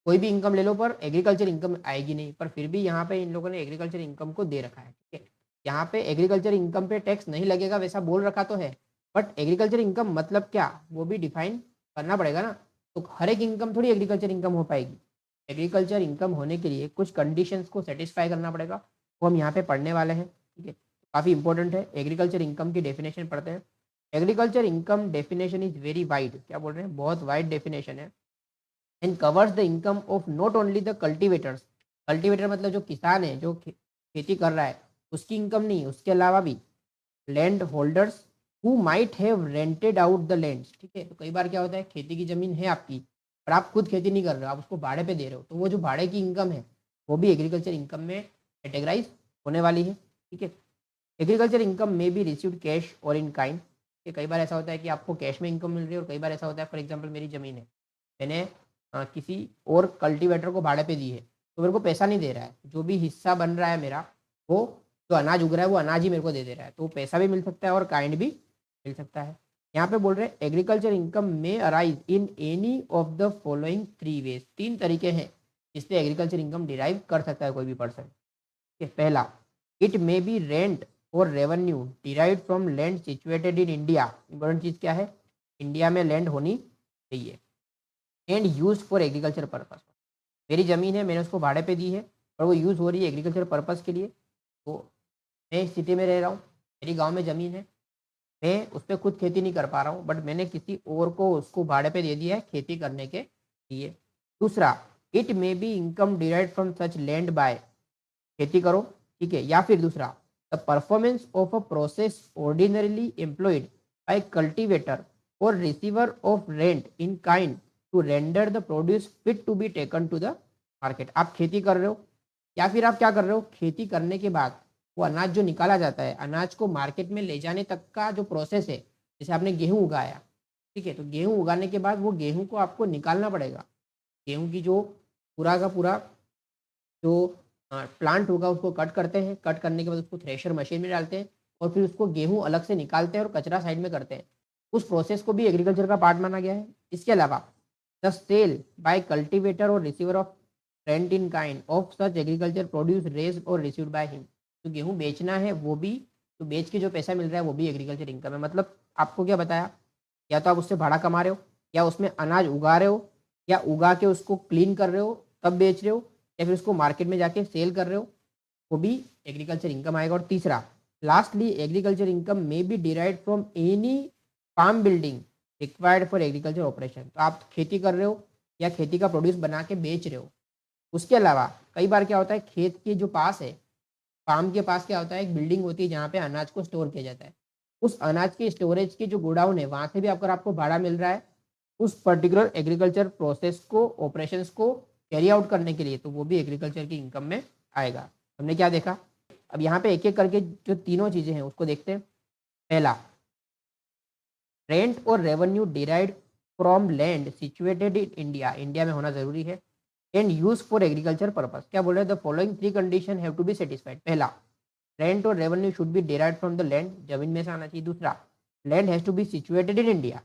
कोई भी इनकम ले लो पर एग्रीकल्चर इनकम आएगी नहीं, पर फिर भी यहाँ पे इन लोगों ने एग्रीकल्चर इनकम को दे रखा है, ठीक है। यहाँ पे एग्रीकल्चर इनकम पे टैक्स नहीं लगेगा वैसा बोल रखा तो है, बट एग्रीकल्चर इनकम मतलब क्या वो भी डिफाइन करना पड़ेगा ना। तो हर एक इनकम थोड़ी एग्रीकल्चर इनकम हो पाएगी। एग्रीकल्चर इनकम होने के लिए कुछ कंडीशंस को सेटिस्फाई करना पड़ेगा, वो हम यहाँ पे पढ़ने वाले हैं, ठीक है। काफ़ी इंपॉर्टेंट है। एग्रीकल्चर इनकम की डेफिनेशन पढ़ते हैं। Agriculture income definition is very wide, क्या बोल रहे हैं, बहुत वाइड डेफिनेशन है। And covers the income of not only the cultivators, cultivator मतलब जो किसान है जो खेती कर रहा है उसकी इनकम नहीं, उसके अलावा भी land holders who might have rented out the land, ठीक है। तो कई बार क्या होता है, खेती की ज़मीन है आपकी पर आप खुद खेती नहीं कर रहे हो, आप उसको भाड़े पे दे रहे हो, तो वो जो भाड़े की इनकम है वो भी एग्रीकल्चर इनकम में कैटेगराइज होने वाली है, ठीक है। एग्रीकल्चर इनकम में भी रिसीव्ड कैश और इन काइंड, कि कई बार ऐसा होता है कि आपको कैश में इनकम मिल रही है और कई बार ऐसा होता है, फॉर एग्जांपल मेरी ज़मीन है, मैंने किसी और कल्टीवेटर को भाड़े पे दी है, तो मेरे को पैसा नहीं दे रहा है, जो भी हिस्सा बन रहा है मेरा वो जो अनाज उग रहा है वो अनाज ही मेरे को दे दे रहा है, तो पैसा भी मिल सकता है और काइंड भी मिल सकता है। यहाँ पे बोल रहे हैं एग्रीकल्चर इनकम में arise in any of the following 3 ways, 3 तरीके हैं जिससे एग्रीकल्चर इनकम डिराइव कर सकता है कोई भी पर्सन। पहला, इट मे बी रेंट और revenue derive from land situated in India. Important चीज़ क्या है, इंडिया में लैंड होनी चाहिए। And use for agriculture purpose, मेरी ज़मीन है मैंने उसको भाड़े पे दी है और वो यूज़ हो रही है एग्रीकल्चर पर्पस के लिए। तो मैं इस सिटी में रह रहा हूँ, मेरी गांव में ज़मीन है, मैं उस पर खुद खेती नहीं कर पा रहा हूँ, बट मैंने किसी और को उसको भाड़े पे दे दिया है खेती करने के लिए। दूसरा, it may be income derive from such land by, खेती करो, ठीक है। या फिर दूसरा, the performance of a process ordinarily employed by cultivator और receiver of rent in kind to render the produce fit to be taken to the market. आप खेती कर रहे हो या फिर आप क्या कर रहे हो, खेती करने के बाद वो अनाज जो निकाला जाता है, अनाज को मार्केट में ले जाने तक का जो प्रोसेस है, जैसे आपने गेहूं उगाया, ठीक है, तो गेहूं उगाने के बाद वो गेहूं को आपको निकालना पड़ेगा। गेहूं की जो पूरा का पूरा जो प्लांट होगा उसको कट करते हैं, कट करने के बाद उसको थ्रेशर मशीन में डालते हैं और फिर उसको गेहूं अलग से निकालते हैं और कचरा साइड में करते हैं। उस प्रोसेस को भी एग्रीकल्चर का पार्ट माना गया है। इसके अलावा द सेल बाय कल्टीवेटर और receiver of rent in kind of such agriculture produce raised और रिसीव्ड बाय हिम, तो गेहूं बेचना है वो भी, तो बेच के जो पैसा मिल रहा है वो भी एग्रीकल्चर इनकम है। मतलब आपको क्या बताया, या तो आप उससे भाड़ा कमा रहे हो, या उसमें अनाज उगा रहे हो, या उगा के उसको क्लीन कर रहे हो तब बेच रहे हो, या फिर उसको मार्केट में जाके सेल कर रहे हो, वो भी एग्रीकल्चर इनकम आएगा। और तीसरा lastly agriculture income may be derived from any farm building required for agriculture operation. तो आप खेती कर रहे हो या खेती का प्रोड्यूस बना के बेच रहे हो, उसके अलावा कई बार क्या होता है खेत के जो पास है, फार्म के पास क्या होता है एक बिल्डिंग होती है जहाँ पे अनाज को स्टोर किया जाता है। उस अनाज के स्टोरेज के जो गोडाउन है वहाँ से भी अगर आपको भाड़ा मिल रहा है उस पर्टिकुलर एग्रीकल्चर प्रोसेस को ऑपरेशंस को कैरी आउट करने के लिए, तो वो भी एग्रीकल्चर की इनकम में आएगा। हमने क्या देखा, अब यहाँ पे एक एक करके जो तीनों चीज़ें हैं उसको देखते हैं। पहला, रेंट और revenue derived from land situated in India, India में होना जरूरी है, and use for agriculture purpose. क्या बोल रहे हैं, the following three condition have to be satisfied. पहला, रेंट और revenue should be derived from the land, जमीन में से आना चाहिए। दूसरा, land has to be situated in India,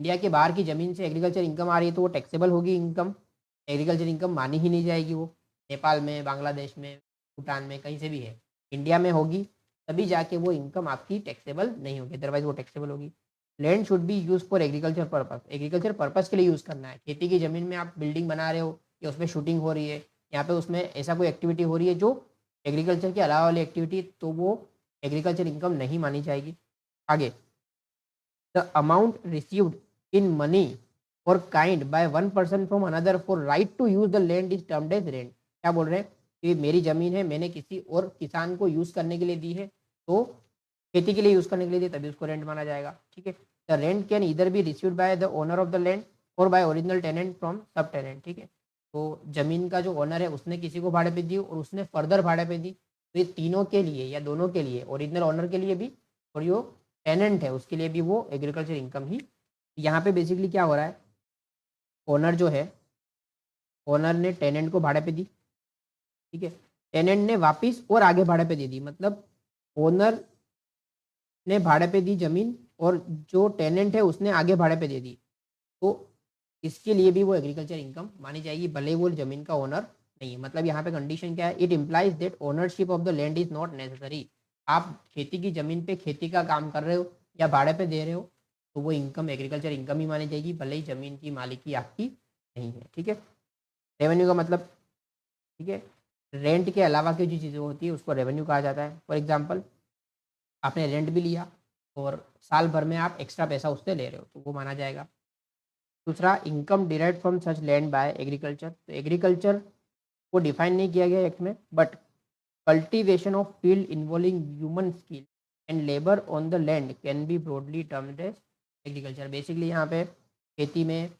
India के बाहर की जमीन से एग्रीकल्चर इनकम आ रही है तो वो टैक्सेबल होगी इनकम, एग्रीकल्चर इनकम मानी ही नहीं जाएगी। वो नेपाल में, बांग्लादेश में, भूटान में, कहीं से भी है, इंडिया में होगी तभी जाके वो इनकम आपकी टैक्सेबल नहीं होगी, अदरवाइज वो टैक्सेबल होगी। Land should be use for agriculture purpose, agriculture purpose के लिए यूज़ करना है। खेती की ज़मीन में आप बिल्डिंग बना रहे हो या उसमें शूटिंग हो रही है, यहाँ पे उसमें ऐसा कोई एक्टिविटी हो रही है जो एग्रीकल्चर के अलावा वाली एक्टिविटी, तो वो एग्रीकल्चर इनकम नहीं मानी जाएगी। आगे, the amount received in money or kind by one person from another for right to use the land is termed as rent। क्या बोल रहे हैं कि मेरी जमीन है, मैंने किसी और किसान को यूज करने के लिए दी है, तो खेती के लिए यूज करने के लिए दी तभी उसको रेंट माना जाएगा। ठीक है, द रेंट कैन इधर be received by the owner of the land और बाय ओरिजिनल टेनेंट फ्रॉम सब टेनेंट। ठीक है, तो जमीन का जो ओनर है उसने किसी को भाड़े पे दी और उसने फर्दर भाड़े पे दी, तो ये तीनों के लिए या दोनों के लिए, ओरिजिनल ओनर के लिए भी और जो टेनेंट है उसके लिए भी वो एग्रीकल्चर इनकम ही। यहाँ पे बेसिकली क्या हो रहा है, ओनर जो है, ओनर ने टेनेंट को भाड़े पे दी, ठीक है, टेनेंट ने वापिस और आगे भाड़े पे दे दी, मतलब ओनर ने भाड़े पे दी जमीन और जो टेनेंट है उसने आगे भाड़े पे दे दी, तो इसके लिए भी वो एग्रीकल्चर इनकम मानी जाएगी भले वो जमीन का ओनर नहीं है। मतलब यहाँ पे कंडीशन क्या है, it implies that ownership of the land is not necessary. आप खेती की जमीन पे खेती का काम कर रहे हो या भाड़े पे दे रहे हो तो वो इनकम एग्रीकल्चर इनकम ही मानी जाएगी भले ही जमीन की मालिकी आपकी नहीं है। ठीक है, रेवेन्यू का मतलब, ठीक है, रेंट के अलावा की जो चीज़ें होती है उसको रेवेन्यू कहा जाता है। फॉर एग्जाम्पल, आपने रेंट भी लिया और साल भर में आप एक्स्ट्रा पैसा उससे ले रहे हो तो वो माना जाएगा। दूसरा, income derived from such land by agriculture, तो एग्रीकल्चर को डिफाइन नहीं किया गया एक्ट में, but cultivation of field involving human skill and labour on the land can be broadly termed as agriculture. Basically यहाँ पे खेती में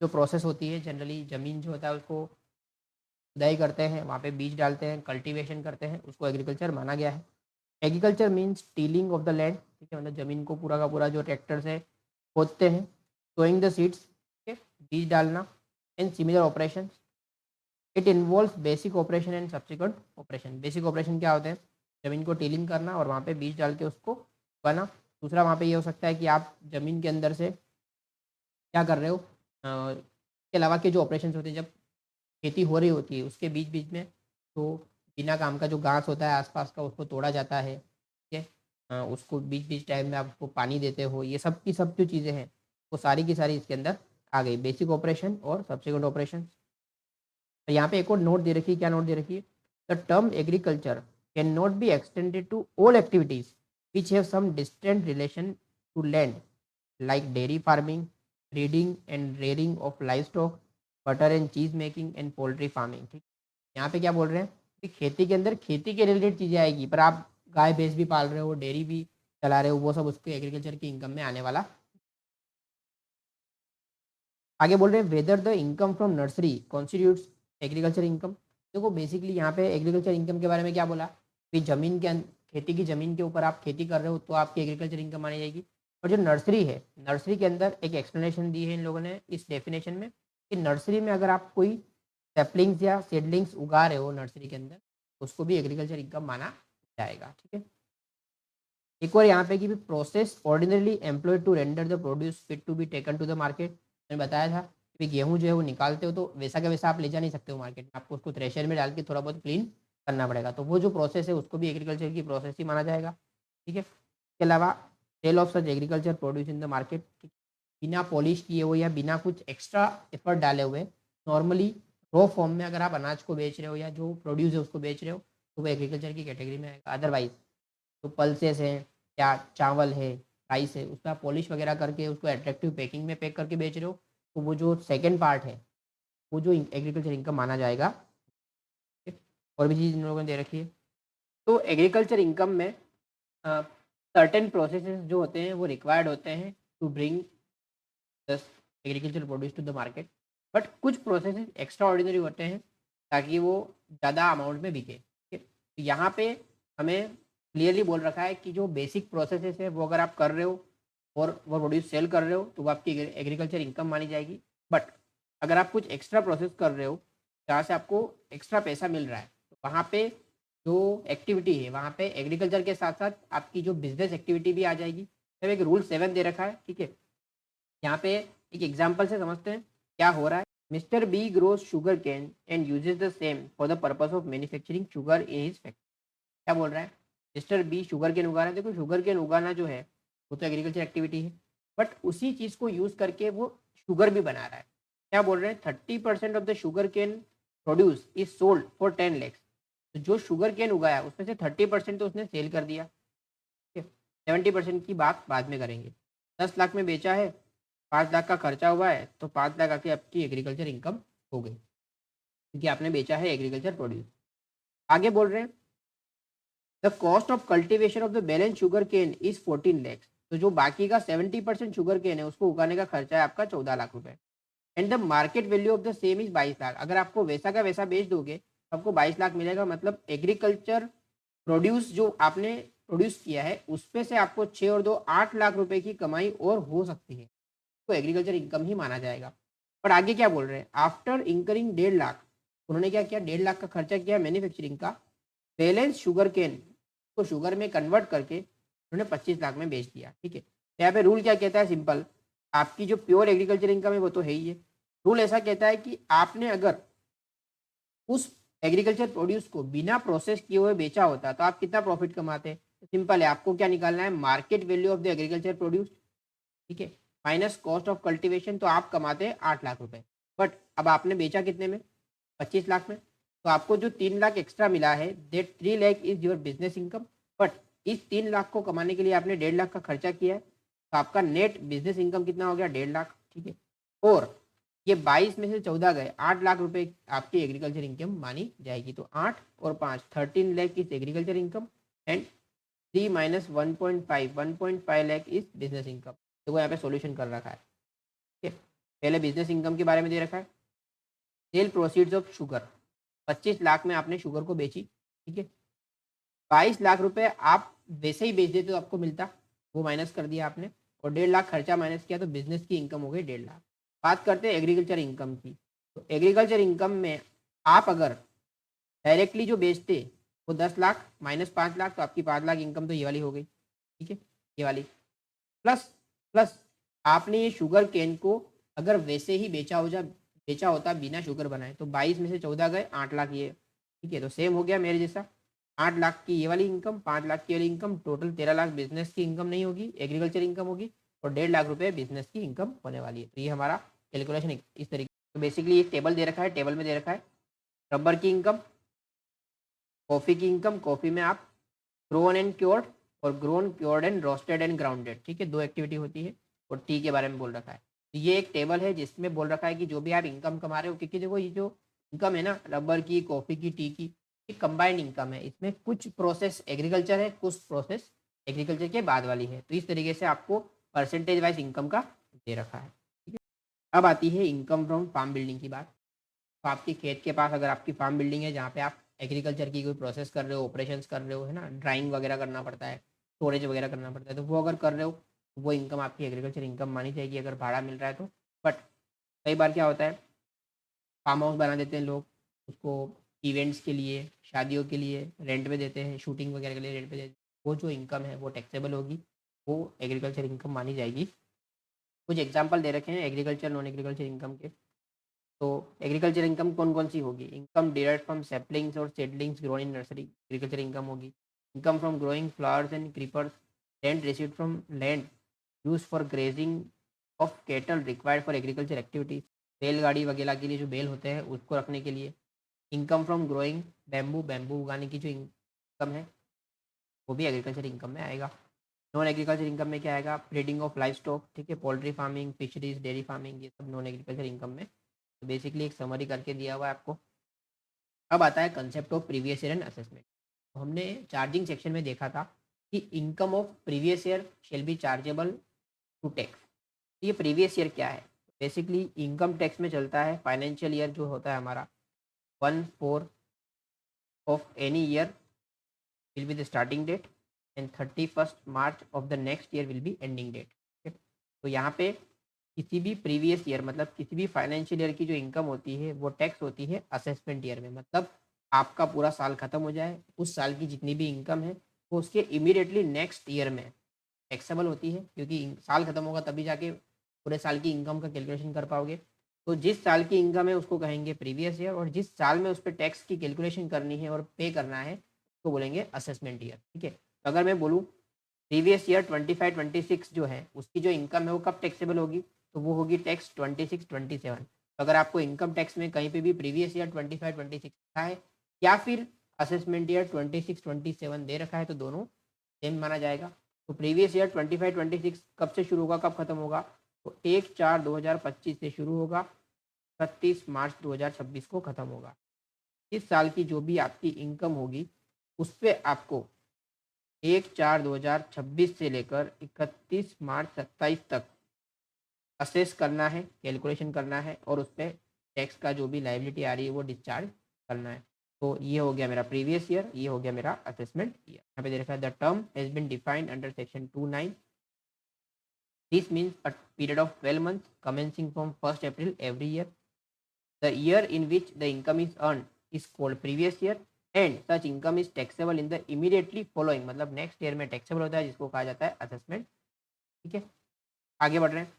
जो प्रोसेस होती है, जनरली ज़मीन जो होता है उसको खुदाई करते हैं, वहाँ पे बीज डालते हैं, कल्टीवेशन करते हैं, उसको एग्रीकल्चर माना गया है। Agriculture means tilling of the land, ठीक है, मतलब ज़मीन को पूरा का पूरा जो ट्रैक्टर से खोदते हैं, सोइंग द सीड्स, ठीक है, बीज डालना, and similar operation. It involve basic operation and subsequent operation. Basic operation क्या होते हैं, ज़मीन को टीलिंग करना और वहाँ पे बीज डाल के उसको उगाना। दूसरा, वहाँ पे ये हो सकता है कि आप ज़मीन के अंदर से क्या कर रहे हो, इसके अलावा के जो ऑपरेशन होते हैं जब खेती हो रही होती है उसके बीच बीच में, तो बिना काम का जो घास होता है आसपास का उसको तोड़ा जाता है, ठीक है, उसको बीच बीच टाइम में आप उसको पानी देते हो, ये सब की सब जो चीज़ें हैं वो सारी की सारी इसके अंदर आ गई, बेसिक ऑपरेशन और सब्सिक्वेंट ऑपरेशन। तो यहाँ पे एक और नोट दे रखी है, क्या नोट दे रखी है, the term agriculture cannot be extended to all activities which have some distant relation to land like dairy farming, breeding and rearing of livestock, butter and cheese making and poultry farming. ठीक, यहाँ पे क्या बोल रहे हैं कि खेती के अंदर खेती के रिलेटेड चीज़ें आएगी, पर आप गाय भैंस भी पाल रहे हो, डेयरी भी चला रहे हो, वो सब उसके एग्रीकल्चर की इनकम में आने वाला। आगे बोल रहे हैं whether the income from nursery constitutes agriculture income. देखो बेसिकली यहाँ पे एग्रीकल्चर इनकम के बारे में क्या बोला कि जमीन के खेती की ज़मीन के ऊपर आप खेती कर रहे हो तो आपकी एग्रीकल्चर इनकम मानी जाएगी। और जो नर्सरी है, नर्सरी के अंदर एक एक्सप्लेनेशन दी है इन लोगों ने इस डेफिनेशन में कि नर्सरी में अगर आप कोई सैपलिंग्स या सीडलिंग्स उगा रहे हो नर्सरी के अंदर, उसको भी एग्रीकल्चर इनकम माना जाएगा। ठीक है, एक और यहाँ पे कि process ordinarily employed to render the produce fit to be taken to the market. मैंने बताया था कि गेहूँ जो है वो निकालते हो तो वैसा का वैसा आप ले जा नहीं सकते हो मार्केट में, आपको उसको थ्रेशर में डाल के थोड़ा बहुत क्लीन करना पड़ेगा, तो वो जो प्रोसेस है उसको भी एग्रीकल्चर की प्रोसेस ही माना जाएगा। ठीक है, इसके अलावा sale of such agriculture produce in the market, बिना पॉलिश किए हुए या बिना कुछ एक्स्ट्रा एफर्ट डाले हुए नॉर्मली रॉ फॉर्म में अगर आप अनाज को बेच रहे हो या जो प्रोड्यूस है उसको बेच रहे हो तो वो एग्रीकल्चर की कैटेगरी में आएगा। अदरवाइज़ तो पल्सेस हैं या चावल है, राइस है, उसका पॉलिश वगैरह करके उसको अट्रैक्टिव पैकिंग में पैक करके बेच रहे हो, तो वो जो सेकंड पार्ट है, वो जो एग्रीकल्चर इनकम माना जाएगा। ठीक है? और भी चीज़ इन लोगों ने दे रखी है। तो एग्रीकल्चर इनकम में सर्टेन प्रोसेसेस जो होते हैं वो रिक्वायर्ड होते हैं to bring this agriculture produce to the market, but कुछ प्रोसेसेस एक्स्ट्रा ऑर्डिनरी होते हैं ताकि वो ज़्यादा अमाउंट में बिके। ठीक है? तो यहाँ पे हमें क्लियरली बोल रखा है कि जो बेसिक प्रोसेसेस है वो अगर आप कर रहे हो और वो प्रोड्यूस सेल कर रहे हो तो वो आपकी एग्रीकल्चर इनकम मानी जाएगी। बट अगर आप कुछ एक्स्ट्रा प्रोसेस कर रहे हो जहाँ से आपको एक्स्ट्रा पैसा मिल रहा है, तो वहाँ पे जो एक्टिविटी है वहाँ पे एग्रीकल्चर के साथ साथ आपकी जो बिजनेस एक्टिविटी भी आ जाएगी। तो एक रूल 7 दे रखा है। ठीक है, यहाँ पे एक एग्जाम्पल से समझते हैं क्या हो रहा है। Mister B grows sugarcane and uses the same for the purpose of manufacturing sugar in his factory. क्या बोल रहा है, मिस्टर बी शुगर केन उगा रहा है। देखो शुगर केन उगाना जो है वो तो एग्रीकल्चर एक्टिविटी है, बट उसी चीज़ को यूज़ करके वो शुगर भी बना रहा है। क्या बोल रहे हैं, 30% of the sugarcane produce is sold for 10 lakhs। तो जो शुगर केन उगाया उसमें से 30% तो उसने सेल कर दिया। ठीक है, 70% की बात बाद में करेंगे। 10 लाख में बेचा है, 5 लाख का खर्चा हुआ है, तो 5 लाख आके आपकी एग्रीकल्चर इनकम हो गई क्योंकि आपने बेचा है एग्रीकल्चर प्रोड्यूस। आगे बोल रहे हैं the cost of cultivation of the balance sugarcane is 14 lakhs। तो जो बाकी का 70% शुगर केन है उसको उगाने का खर्चा है आपका 14 लाख रुपए। And the market value of the same is 22 lakh. अगर आपको वैसा का वैसा बेच दोगे तो आपको 22 लाख मिलेगा। मतलब एग्रीकल्चर प्रोड्यूस जो आपने प्रोड्यूस किया है उसपे से आपको 6 और 2 8 लाख रुपए की कमाई और हो सकती है, तो एग्रीकल्चर इनकम ही माना जाएगा। पर आगे क्या बोल रहे हैं, आफ्टर इंकरिंग 1.5 लाख, उन्होंने क्या किया, 1.5 लाख का खर्चा किया मैन्युफैक्चरिंग का, बैलेंस शुगर केन को शुगर में कन्वर्ट करके उन्होंने 25 लाख में बेच दिया। ठीक है, तो यहाँ पे रूल क्या कहता है, सिंपल, आपकी जो प्योर एग्रीकल्चर इनकम है वो तो है ही है। रूल ऐसा कहता है कि आपने अगर उस एग्रीकल्चर प्रोड्यूस को बिना प्रोसेस किए हुए बेचा होता तो आप कितना प्रॉफिट कमाते हैं। सिंपल है, आपको क्या निकालना है, market value of the agriculture produce, ठीक है, माइनस कॉस्ट ऑफ कल्टीवेशन, तो आप कमाते हैं 8 लाख रुपए। बट अब आपने बेचा कितने में, 25 लाख में, तो आपको जो 3 लाख एक्स्ट्रा मिला है that 3 lakh is your business income. But इस 3 लाख को कमाने के लिए आपने 1.5 लाख का खर्चा किया है, तो आपका नेट बिजनेस इनकम कितना हो गया, 1.5 लाख। ठीक है, और ये 22 में से 14 गए, 8 लाख रुपए आपकी एग्रीकल्चर इनकम मानी जाएगी। तो 8 और 5 13 lakh is agriculture income and 3 minus 1.5 lakh is business income. तो वो यहाँ पे सॉल्यूशन कर रखा है। ठीक है, पहले बिजनेस इनकम के बारे में दे रखा है, sale proceeds of sugar, 25 lakh में आपने शुगर को बेची। ठीक है, 22 लाख रुपए आप वैसे ही बेच देते तो आपको मिलता, वो माइनस कर दिया आपने, और 1.5 लाख खर्चा माइनस किया तो बिजनेस की इनकम हो गई 1.5 लाख। बात करते हैं एग्रीकल्चर इनकम की। तो एग्रीकल्चर इनकम में आप अगर डायरेक्टली जो बेचते वो 10 लाख माइनस 5 लाख, तो आपकी 5 लाख इनकम तो ये वाली हो गई। ठीक है, ये वाली प्लस प्लस आपने ये शुगर केन को अगर वैसे ही बेचा होता बिना शुगर बनाए, तो 22 में से 14 गए, 8 लाख ये। ठीक है, तो सेम हो गया मेरे जैसा, 8 लाख की ये वाली इनकम, 5 लाख की वाली इनकम, टोटल 13 लाख बिजनेस की इनकम नहीं होगी, एग्रीकल्चर इनकम होगी, और 1.5 लाख रुपए बिजनेस की इनकम होने वाली है। तो ये हमारा कैलकुलेशन इस तरीके। तो बेसिकली एक टेबल दे रखा है, टेबल में दे रखा है रबर की इनकम, कॉफ़ी की इनकम, कॉफ़ी में आप ग्रोन एंड क्योर्ड और grown cured and roasted and grounded, ठीक है, 2 एक्टिविटी होती है, और टी के बारे में बोल रखा है। तो ये एक टेबल है जिसमें बोल रखा है कि जो भी आप इनकम कमा रहे हो, क्योंकि देखो ये जो इनकम है ना, रबर की, कॉफ़ी की, टी की, ये कंबाइंड इनकम है। इसमें कुछ प्रोसेस एग्रीकल्चर है, कुछ प्रोसेस एग्रीकल्चर के बाद वाली है। तो इस तरीके से आपको परसेंटेज वाइज इनकम का दे रखा है। ठीक है, अब आती है इनकम फ्रॉम फार्म बिल्डिंग की बात। तो आपके खेत के पास अगर आपकी फार्म बिल्डिंग है जहाँ पे आप एग्रीकल्चर की कोई प्रोसेस कर रहे हो, ऑपरेशंस कर रहे हो, है ना, ड्राइंग वगैरह करना पड़ता है, स्टोरेज वगैरह करना पड़ता है, तो वो अगर कर रहे हो तो वो इनकम आपकी एग्रीकल्चर इनकम मानी जाएगी अगर भाड़ा मिल रहा है तो। बट कई बार क्या होता है, फार्म हाउस बना देते हैं लोग, उसको इवेंट्स के लिए, शादियों के लिए रेंट पे देते हैं, शूटिंग वगैरह के लिए रेंट पे देते हैं, वो जो इनकम है वो टैक्सेबल होगी, वो एग्रीकल्चर इनकम मानी जाएगी। कुछ एग्जाम्पल दे रखे हैं एग्रीकल्चर नॉन एग्रीकल्चर इनकम के। तो एग्रीकल्चर इनकम कौन कौन सी होगी, इनकम डिराइव्ड फ्रॉम सैपलिंग्स और seedlings grown in nursery, agriculture income होगी। Income from growing flowers and creepers, rent received from land use for grazing of cattle required for agriculture activities, बैलगाड़ी वगैरह के लिए जो बैल होते हैं उसको रखने के लिए। Income from growing bamboo, bamboo उगाने की जो इनकम है वो भी एग्रीकल्चर इनकम में आएगा। नॉन एग्रीकल्चर इनकम में क्या आएगा, ब्रीडिंग ऑफ लाइफ स्टॉक, ठीक है, poultry farming, fisheries, dairy farming, ये सब नॉन एग्रीकल्चर इनकम में। तो बेसिकली एक समरी करके दिया हुआ है आपको। अब आता है concept of previous year and assessment. तो हमने चार्जिंग सेक्शन में देखा था कि income of previous year shall be chargeable to tax. ये प्रीवियस ईयर क्या है, बेसिकली इनकम टैक्स में चलता है फाइनेंशियल ईयर जो होता है हमारा 1/4 of any year will be the starting date and 31st March of the next year will be ending date। ठीक है, तो यहाँ पे किसी भी प्रीवियस ईयर मतलब किसी भी फाइनेंशियल ईयर की जो इनकम होती है वो टैक्स होती है असेसमेंट ईयर में। मतलब आपका पूरा साल खत्म हो जाए, उस साल की जितनी भी इनकम है वो उसके इमीडिएटली नेक्स्ट ईयर में टैक्सेबल होती है, क्योंकि साल खत्म होगा तभी जाके पूरे साल की इनकम का कैलकुलेशन कर पाओगे। तो जिस साल की इनकम है उसको कहेंगे प्रीवियस ईयर, और जिस साल में उस पर टैक्स की कैलकुलेशन करनी है और पे करना है उसको बोलेंगे असेसमेंट ईयर। ठीक है, तो अगर मैं बोलूँ प्रीवियस ईयर 25-26 जो है उसकी जो इनकम है वो कब टैक्सेबल होगी, तो वो होगी टैक्स 26-27। तो अगर आपको इनकम टैक्स में कहीं पे भी प्रीवियस ईयर 25-26 लिखा है या फिर असेसमेंट ईयर 26-27 दे रखा है तो दोनों सेम माना जाएगा। तो प्रीवियस ईयर 25-26 कब से शुरू होगा, कब खत्म होगा, तो 1/4/2025 से शुरू होगा, 31 मार्च 2026 को खत्म होगा। इस साल की जो भी आपकी इनकम होगी उस पर आपको 1/4/2026 से लेकर 31 मार्च 2027 तक असेस करना है, कैलकुलेशन करना है, और उस पर टैक्स का जो भी लाइबिलिटी आ रही है वो डिस्चार्ज करना है। तो ये हो गया मेरा प्रीवियस ईयर, ये हो गया मेरा असेसमेंट ईयर। यहाँ पे दे रखा है the term has been defined under section 29। This means a period of 12 months commencing from 1st April every year. The year in which the income is earned is called previous year and such income is taxable in the immediately following, मतलब नेक्स्ट ईयर में टैक्सेबल होता है जिसको कहा जाता है असेसमेंट। ठीक है, आगे बढ़ रहे हैं।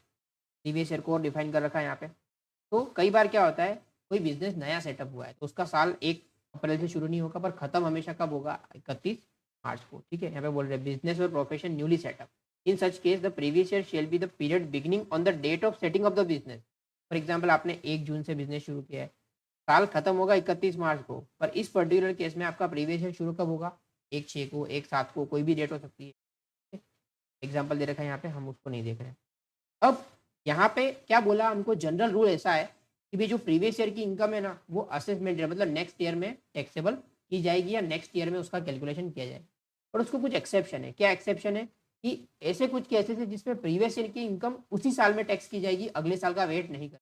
प्रीवियस ईयर को डिफाइन कर रखा है यहाँ पे। तो कई बार क्या होता है, कोई बिजनेस नया सेटअप हुआ है तो उसका साल 1 अप्रैल से शुरू नहीं होगा पर खत्म हमेशा कब होगा, 31 मार्च को। ठीक है, यहाँ पे बोल रहे हैं बिजनेस और profession newly set up, in such case the previous year shall be the period beginning on the date of setting of the business. For example आपने 1 जून से बिजनेस शुरू किया है, साल खत्म होगा 31 मार्च को, पर इस पर्टिकुलर केस में आपका प्रीवियस ईयर शुरू कब होगा, 1/6 को, 1/7 को, कोई भी डेट हो सकती है। एग्जाम्पल दे रखा है यहाँ पे, हम उसको नहीं देख रहे हैं। अब यहाँ पे क्या बोला हमको, जनरल रूल ऐसा है कि भाई जो प्रीवियस ईयर की इनकम है ना वो असेसमेंट ईयर मतलब नेक्स्ट ईयर में टैक्सेबल की जाएगी या नेक्स्ट ईयर में उसका कैलकुलेशन किया जाएगा। और उसको कुछ एक्सेप्शन है। क्या एक्सेप्शन है कि ऐसे कुछ केसेस है जिसमें प्रीवियस ईयर की इनकम उसी साल में टैक्स की जाएगी, अगले साल का वेट नहीं कर।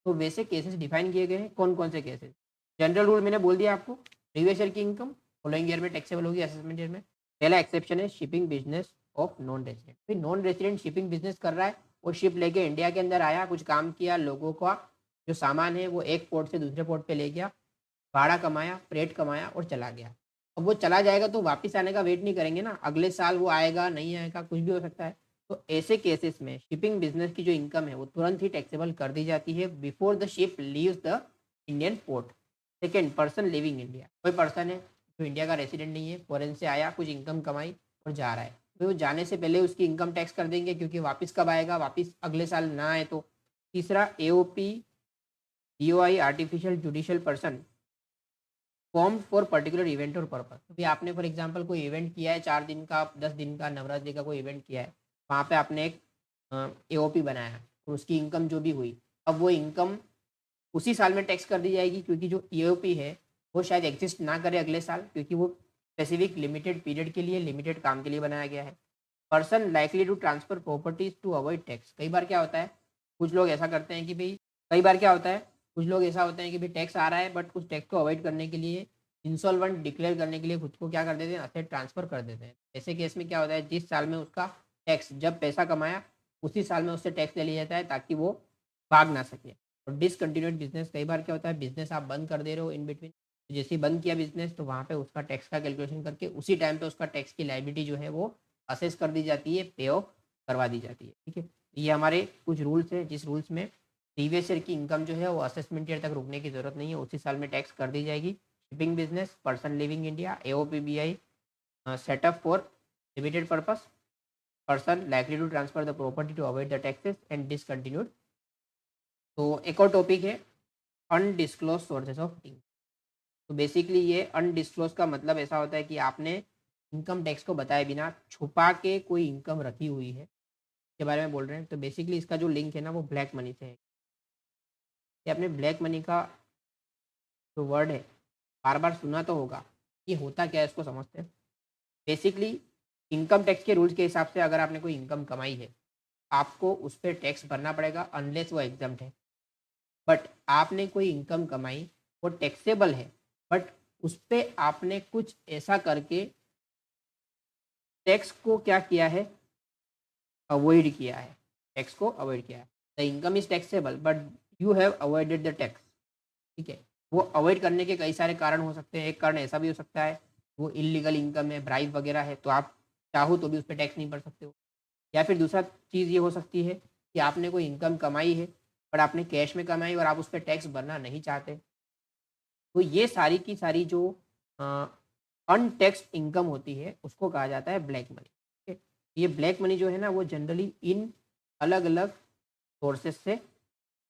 तो वैसे केसेस डिफाइन किए गए हैं। कौन कौन से केसेस, जनरल रूल मैंने बोल दिया आपको, प्रीवियस ईयर की इनकम फॉलोइंग ईयर में टैक्सेबल होगी असेसमेंट ईयर में। पहला एक्सेप्शन है shipping business of non resident. Non resident shipping business कर रहा है और शिप लेके इंडिया के अंदर आया, कुछ काम किया, लोगों का जो सामान है वो एक पोर्ट से दूसरे पोर्ट पे ले गया, भाड़ा कमाया, फ्रेट कमाया और चला गया। अब वो चला जाएगा तो वापस आने का वेट नहीं करेंगे ना, अगले साल वो आएगा नहीं आएगा कुछ भी हो सकता है। तो ऐसे केसेस में शिपिंग बिजनेस की जो इनकम है वो तुरंत ही टैक्सेबल कर दी जाती है before the ship leaves the Indian port. Second, person leaving India. कोई पर्सन है जो इंडिया का रेसिडेंट नहीं है, फॉरेन से आया, कुछ इनकम कमाई और जा रहा है, तो वो जाने से पहले उसकी इनकम टैक्स कर देंगे क्योंकि वापस कब आएगा, वापस अगले साल ना आए तो। तीसरा, AOP BOI artificial judicial person form for particular event और पर्पस। अभी आपने फॉर एग्जांपल कोई इवेंट किया है, 4 दिन का, 10 दिन का, नवरात्रि का कोई इवेंट किया है, वहाँ पे आपने एक एओपी बनाया और उसकी इनकम जो भी हुई, अब वो इनकम उसी साल में टैक्स कर दी जाएगी क्योंकि जो एओपी है वो शायद एग्जिस्ट ना करे अगले साल, क्योंकि वो स्पेसिफिक लिमिटेड पीरियड के लिए, लिमिटेड काम के लिए बनाया गया है। Person likely to transfer properties to avoid tax. कई बार क्या होता है, कुछ लोग ऐसा करते हैं कि भाई, कई बार क्या होता है, कुछ लोग ऐसा होते हैं कि भाई टैक्स आ रहा है बट कुछ टैक्स को अवॉइड करने के लिए, इंसॉल्वेंट डिक्लेयर करने के लिए खुद को क्या कर देते हैं, असेट ट्रांसफर कर देते हैं। ऐसे केस में क्या होता है, जिस साल में उसका टैक्स, जब पैसा कमाया उसी साल में उससे टैक्स ले लिया जाता है ताकि वो भाग ना सके। और डिसकंटिन्यूड बिजनेस, कई बार क्या होता है बिजनेस आप बंद कर दे रहे हो इन बिटवीन, जैसे ही बंद किया बिजनेस तो वहाँ पे उसका टैक्स का कैलकुलेशन करके उसी टाइम पे उसका टैक्स की लायबिलिटी जो है वो असेस कर दी जाती है, पे ऑफ करवा दी जाती है। ठीक है, ये हमारे कुछ रूल्स हैं जिस रूल्स में प्रीवियस ईयर की इनकम जो है वो असेसमेंट ईयर तक रुकने की जरूरत नहीं है, उसी साल में टैक्स कर दी जाएगी। Shipping business, person leaving India, AOP BOI, setup for limited purpose, person likely to transfer the property to avoid the taxes and discontinued. तो एक और टॉपिक है अनडिस्क्लोज सोर्सेज ऑफ इनकम। तो बेसिकली ये अनडिस्क्लोज का मतलब ऐसा होता है कि आपने इनकम टैक्स को बताए बिना छुपा के कोई इनकम रखी हुई है, के बारे में बोल रहे हैं। तो बेसिकली इसका जो लिंक है ना वो ब्लैक मनी से है। ये आपने ब्लैक मनी का जो वर्ड है बार-बार सुना तो होगा। ये होता क्या है इसको समझते हैं। बेसिकली इनकम टैक्स के रूल्स के हिसाब से अगर आपने कोई इनकम कमाई है, आपको उस पे टैक्स भरना पड़ेगा अनलेस वो एग्ज़म्प्ट है। बट आपने कोई इनकम कमाई, वो टैक्सेबल है, बट उस पे आपने कुछ ऐसा करके टैक्स को क्या किया है, अवॉइड किया है, टैक्स को अवॉइड किया है। The income is taxable but you have avoided the tax. ठीक है? वो अवॉइड करने के कई सारे कारण हो सकते हैं। एक कारण ऐसा भी हो सकता है, वो इल्लीगल इनकम है, ब्राइब वगैरह है, तो आप चाहो तो भी उस पे टैक्स नहीं भर सकते हो। या फिर दूसरा चीज़ ये हो सकती है कि आपने कोई इनकम कमाई है, पर आपने कैश में कमाई और आप उस पे टैक्स भरना नहीं चाहते। तो ये सारी की सारी जो अनटैक्स्ड इनकम होती है, उसको कहा जाता है ब्लैक मनी। ठीक है? ये ब्लैक मनी जो है ना, वो जनरली इन अलग-अलग सोर्सेज़ से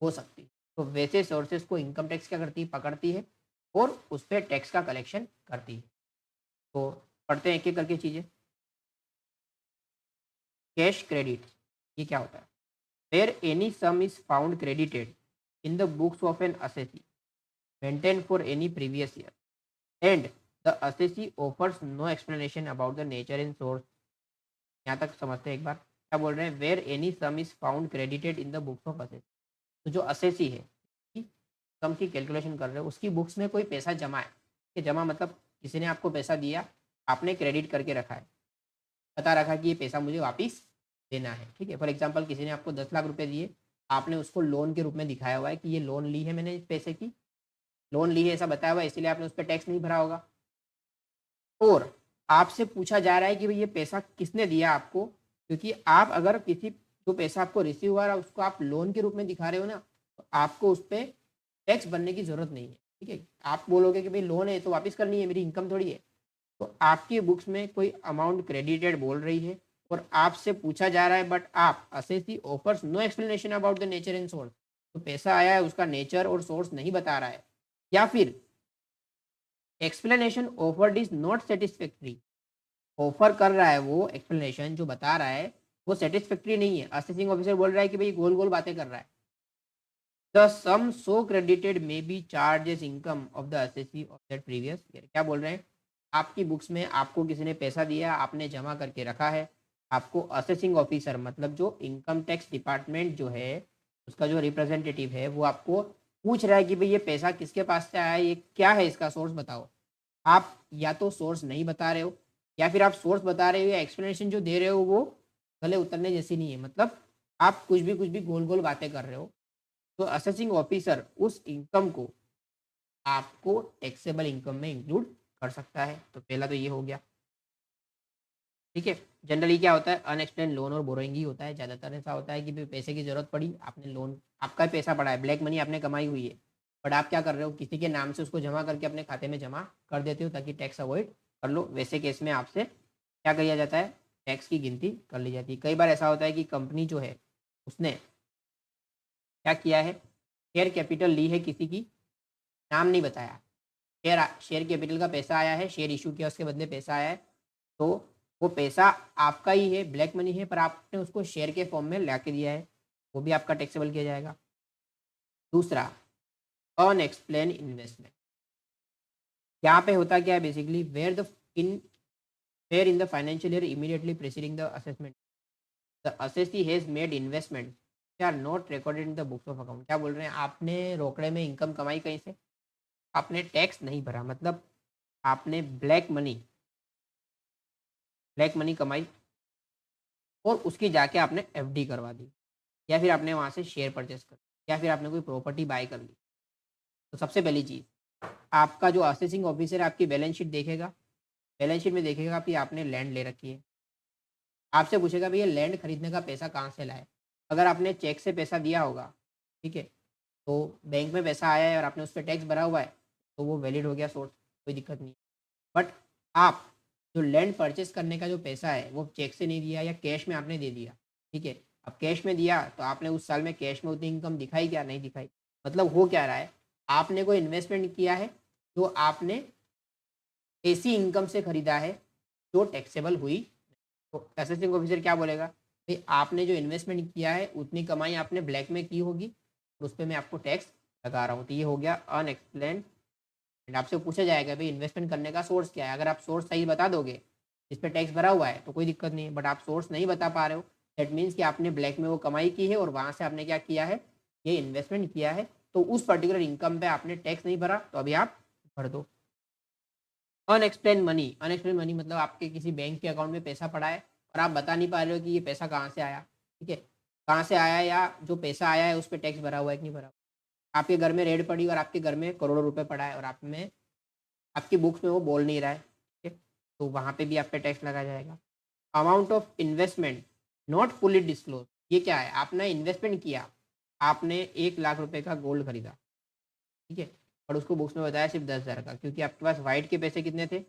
हो सकती है। तो वैसे सोर्सेज़ को इनकम टैक्स क्या करती है, पकड़ती है और उस पे टैक्स का कलेक्शन करती है। तो पढ़ते हैं एक-एक करके चीज़ें। कैश क्रेडिट, ये क्या होता है? Where any sum is found credited in the books of an assessee maintained for any previous year and the assessee offers no explanation about the nature and source. यहाँ तक समझते हैं एक बार। क्या बोल रहे हैं? Where any sum is found credited in the books of assessee. तो जो असेसी है, सम की कैलकुलेशन कर रहे हो, उसकी बुक्स में कोई पैसा जमा है। कि जमा मतलब किसी ने आपको पैसा दिया, आपने क्रेडिट करके रखा है, बता रखा है कि ये पैसा मुझे वापस देना है। ठीक है? फॉर एग्जांपल किसी ने आपको 10 लाख रुपए दिए, आपने उसको लोन के रूप में दिखाया हुआ है कि ये लोन ली है मैंने इस पैसे की, लोन ली है ऐसा बताया हुआ है, इसीलिए आपने उस पे टैक्स नहीं भरा होगा। और आपसे पूछा जा रहा है कि भई ये पैसा किसने दिया आपको? क्योंकि आप अगर किसी जो पैसा आपको रिसीव हुआ है उसको आप लोन के रूप में दिखा रहे हो ना, तो आपको उस पे टैक्स भरने की ज़रूरत नहीं है। ठीक है? आप बोलोगे कि भई लोन है तो वापस करनी है, मेरी इनकम थोड़ी है। तो आपकी बुक्स में कोई अमाउंट क्रेडिटेड बोल रही है और आपसे पूछा जा रहा है, बट आप assessee offers no explanation about the nature and source. तो पैसा आया है उसका नेचर और सोर्स नहीं बता रहा है, या फिर explanation offered is not satisfactory. Offer कर रहा है वो एक्सप्लेनेशन जो बता रहा है वो सेटिस्फैक्ट्री नहीं है। असेसिंग ऑफिसर बोल रहा है कि भाई गोल गोल बातें कर रहा है। The sum so credited may be charged as income of the assessee of that previous year. क्या बोल रहे हैं? आपकी बुक्स में आपको किसी ने पैसा दिया, आपने जमा करके रखा है, आपको असेसिंग ऑफिसर मतलब जो इनकम टैक्स डिपार्टमेंट जो है, उसका जो रिप्रेजेंटेटिव है, वो आपको पूछ रहा है कि भाई ये पैसा किसके पास से आया है, ये क्या है, इसका सोर्स बताओ। आप या तो सोर्स नहीं बता रहे हो, या फिर आप सोर्स बता रहे हो या एक्सप्लेनेशन जो दे रहे हो वो गले उतरने जैसी नहीं है। मतलब आप कुछ भी गोल गोल बातें कर रहे हो। तो असेसिंग ऑफिसर उस इनकम को आपको टैक्सेबल इनकम में इंक्लूड कर सकता है। तो पहला तो ये हो गया। ठीक है? जनरली क्या होता है, अनएक्सप्लेन्ड लोन और बोरोइंग ही होता है। ज़्यादातर ऐसा होता है कि भाई पैसे की ज़रूरत पड़ी, आपने लोन, आपका ही पैसा पड़ा है, ब्लैक मनी आपने कमाई हुई है, बट आप क्या कर रहे हो, किसी के नाम से उसको जमा करके अपने खाते में जमा कर देते हो ताकि टैक्स अवॉइड कर लो। वैसे केस में आपसे क्या किया जाता है, टैक्स की गिनती कर ली जाती है। कई बार ऐसा होता है कि कंपनी जो है उसने क्या किया है, शेयर कैपिटल ली है किसी की, नाम नहीं बताया, शेयर कैपिटल का पैसा आया है, शेयर इशू किया उसके बदले पैसा आया है, तो वो पैसा आपका ही है, ब्लैक मनी है, पर आपने उसको शेयर के फॉर्म में ला के दिया है, वो भी आपका टैक्सेबल किया जाएगा। दूसरा, अनएक्सप्लेन इन्वेस्टमेंट। यहाँ पे होता क्या है basically, in where in the financial year immediately preceding the assessment the assessee has made investment are not recorded in the books of account. क्या बोल रहे हैं, आपने रोकड़े में इनकम कमाई कहीं से, आपने टैक्स नहीं भरा, मतलब आपने ब्लैक मनी कमाई और उसकी जाके आपने एफडी करवा दी, या फिर आपने वहाँ से शेयर परचेस कर, या फिर आपने कोई प्रॉपर्टी बाय कर ली। तो सबसे पहली चीज़, आपका जो असेसिंग ऑफिसर है आपकी बैलेंस शीट देखेगा, बैलेंस शीट में देखेगा कि आपने लैंड ले रखी है, आपसे पूछेगा भैया लैंड खरीदने का पैसा कहाँ से लाए। अगर आपने चेक से पैसा दिया होगा, ठीक है, तो बैंक में पैसा आया है और आपने उस पर टैक्स भरा हुआ है, तो वो वैलिड हो गया सोर्स, कोई दिक्कत नहीं। बट आप जो लैंड परचेस करने का जो पैसा है वो चेक से नहीं दिया या कैश में आपने दे दिया, ठीक है। अब कैश में दिया तो आपने उस साल में कैश में उतनी इनकम दिखाई क्या, नहीं दिखाई। मतलब हो क्या रहा है, आपने कोई इन्वेस्टमेंट किया है, जो आपने ऐसी इनकम से खरीदा है जो टैक्सेबल हुई। तो असेसिंग ऑफिसर क्या बोलेगा, भाई आपने जो इन्वेस्टमेंट किया है उतनी कमाई आपने ब्लैक में की होगी, उस पर मैं आपको टैक्स लगा रहा हूँ। तो ये हो गया अनएक्सप्लेन्ड। एंड आपसे पूछा जाएगा भाई इन्वेस्टमेंट करने का सोर्स क्या है। अगर आप सोर्स सही बता दोगे जिस पे टैक्स भरा हुआ है तो कोई दिक्कत नहीं है, बट आप सोर्स नहीं बता पा रहे हो, दैट मीन्स कि आपने ब्लैक में वो कमाई की है और वहाँ से आपने क्या किया है, ये इन्वेस्टमेंट किया है, तो उस पर्टिकुलर इनकम पे आपने टैक्स नहीं भरा, तो अभी आप भर दो। अनएक्सप्लेन मनी, अनएक्सप्लेन मनी मतलब आपके किसी बैंक के अकाउंट में पैसा पड़ा है और आप बता नहीं पा रहे हो कि ये पैसा कहाँ से आया, ठीक है, कहाँ से आया या जो पैसा आया है उस पर टैक्स भरा हुआ है कि नहीं भरा हुआ। आपके घर में रेड पड़ी और आपके घर में करोड़ों रुपए पड़ा है और आप में आपकी बुक्स में वो बोल नहीं रहा है, ठीक है, तो वहाँ पे भी आप पे टैक्स लगाया जाएगा। Amount of investment not fully disclose, ये क्या है, आपने इन्वेस्टमेंट किया, आपने 1 लाख रुपए का गोल्ड खरीदा, ठीक है, और उसको बुक्स में बताया सिर्फ 10,000 का, क्योंकि आपके पास वाइट के पैसे कितने थे,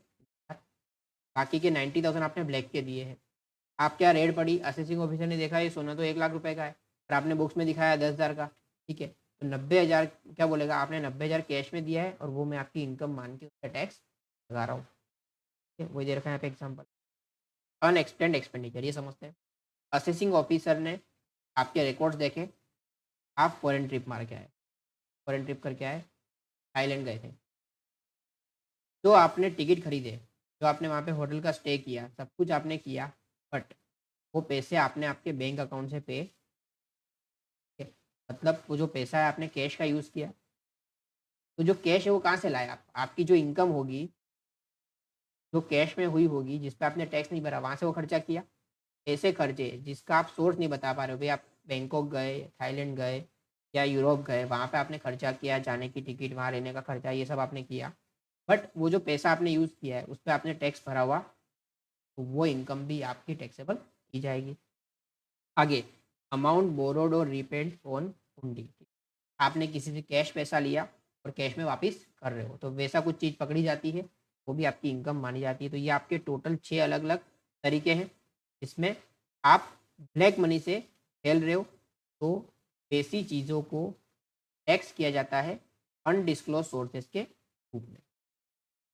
बाकी के 90,000 आपने ब्लैक के दिए हैं। आप क्या रेड पड़ी, असेसिंग ऑफिसर ने देखा ये सोना तो 1 लाख रुपए का है और आपने बुक्स में दिखाया 10,000 का, ठीक है, तो 90,000 क्या बोलेगा, आपने 90,000 कैश में दिया है और वो मैं आपकी इनकम मान के उस पर टैक्स लगा रहा हूँ, ठीक है, वही दे रखा है यहाँ पे एग्जाम्पल। अनएक्सपेंड एक्सपेंडिचर ये समझते हैं। असेसिंग ऑफिसर ने आपके रिकॉर्ड्स देखे, आप फॉरेन ट्रिप मार के आए, फॉरेन ट्रिप करके आए, थाईलैंड गए थे, जो आपने टिकट खरीदे, जो आपने वहाँ पे होटल का स्टे किया, सब कुछ आपने किया, बट वो पैसे आपने आपके बैंक अकाउंट से पे, मतलब वो जो पैसा है आपने कैश का यूज़ किया, तो जो कैश है वो कहाँ से लाए आप, आपकी जो इनकम होगी जो कैश में हुई होगी जिस पे आपने टैक्स नहीं भरा वहाँ से वो खर्चा किया। ऐसे खर्चे जिसका आप सोर्स नहीं बता पा रहे हो, भाई आप बैंकॉक गए, थाईलैंड गए या यूरोप गए, वहाँ पे आपने खर्चा किया, जाने की टिकट, वहाँ रहने का खर्चा, ये सब आपने किया, बट वो जो पैसा आपने यूज़ किया है उस पर आपने टैक्स भरा हुआ, तो वो इनकम भी आपकी टैक्सेबल की जाएगी। आगे, अमाउंट बोरोड और रीपेड ऑन हुंडी, आपने किसी से कैश पैसा लिया और कैश में वापस कर रहे हो, तो वैसा कुछ चीज़ पकड़ी जाती है, वो भी आपकी इनकम मानी जाती है। तो ये आपके टोटल 6 अलग अलग तरीके हैं, इसमें आप ब्लैक मनी से खेल रहे हो, तो ऐसी चीज़ों को टैक्स किया जाता है अनडिस्क्लोज सोर्सेज के रूप में।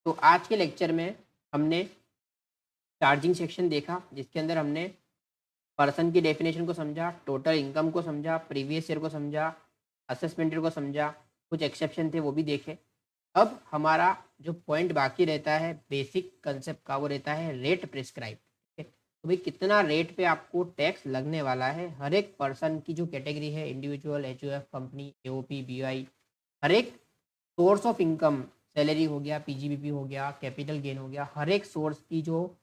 तो आज के लेक्चर में हमने चार्जिंग सेक्शन देखा, जिसके अंदर हमने पर्सन की डेफिनेशन को समझा, टोटल इनकम को समझा, प्रीवियस ईयर को समझा, असेसमेंट ईयर को समझा, कुछ एक्सेप्शन थे वो भी देखे। अब हमारा जो पॉइंट बाकी रहता है बेसिक कंसेप्ट का, वो रहता है रेट प्रिस्क्राइब, ठीक है, तो भाई कितना रेट पे आपको टैक्स लगने वाला है हर एक पर्सन की जो कैटेगरी है, individual, HUF, company, AOP, BOI, हर एक सोर्स ऑफ इनकम, सैलरी हो गया, पीजीबीपी हो गया, कैपिटल गेन हो गया, हर एक सोर्स की जो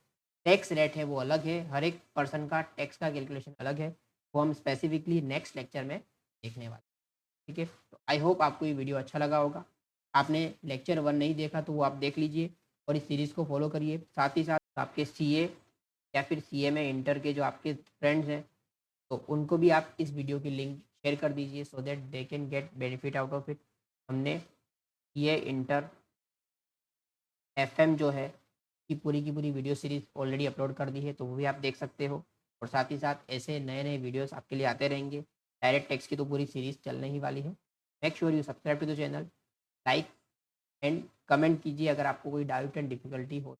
टैक्स रेट है वो अलग है, हर एक पर्सन का टैक्स का कैलकुलेशन अलग है, वो हम स्पेसिफिकली नेक्स्ट लेक्चर में देखने वाले, ठीक है। तो आई होप आपको ये वीडियो अच्छा लगा होगा। आपने लेक्चर 1 नहीं देखा तो वो आप देख लीजिए और इस सीरीज़ को फॉलो करिए। साथ ही साथ आपके सीए या फिर सीए में इंटर के जो आपके फ्रेंड्स हैं, तो उनको भी आप इस वीडियो की लिंक शेयर कर दीजिए, so that they can get benefit out of it. हमने सीए इंटर एफएम जो है की पूरी वीडियो सीरीज़ ऑलरेडी अपलोड कर दी है, तो वो भी आप देख सकते हो। और साथ ही साथ ऐसे नए नए वीडियोस आपके लिए आते रहेंगे। डायरेक्ट टेक्स्ट की तो पूरी सीरीज़ चलने ही वाली है। Make sure you subscribe to the channel, like and comment कीजिए अगर आपको कोई डाउट एंड डिफिकल्टी हो।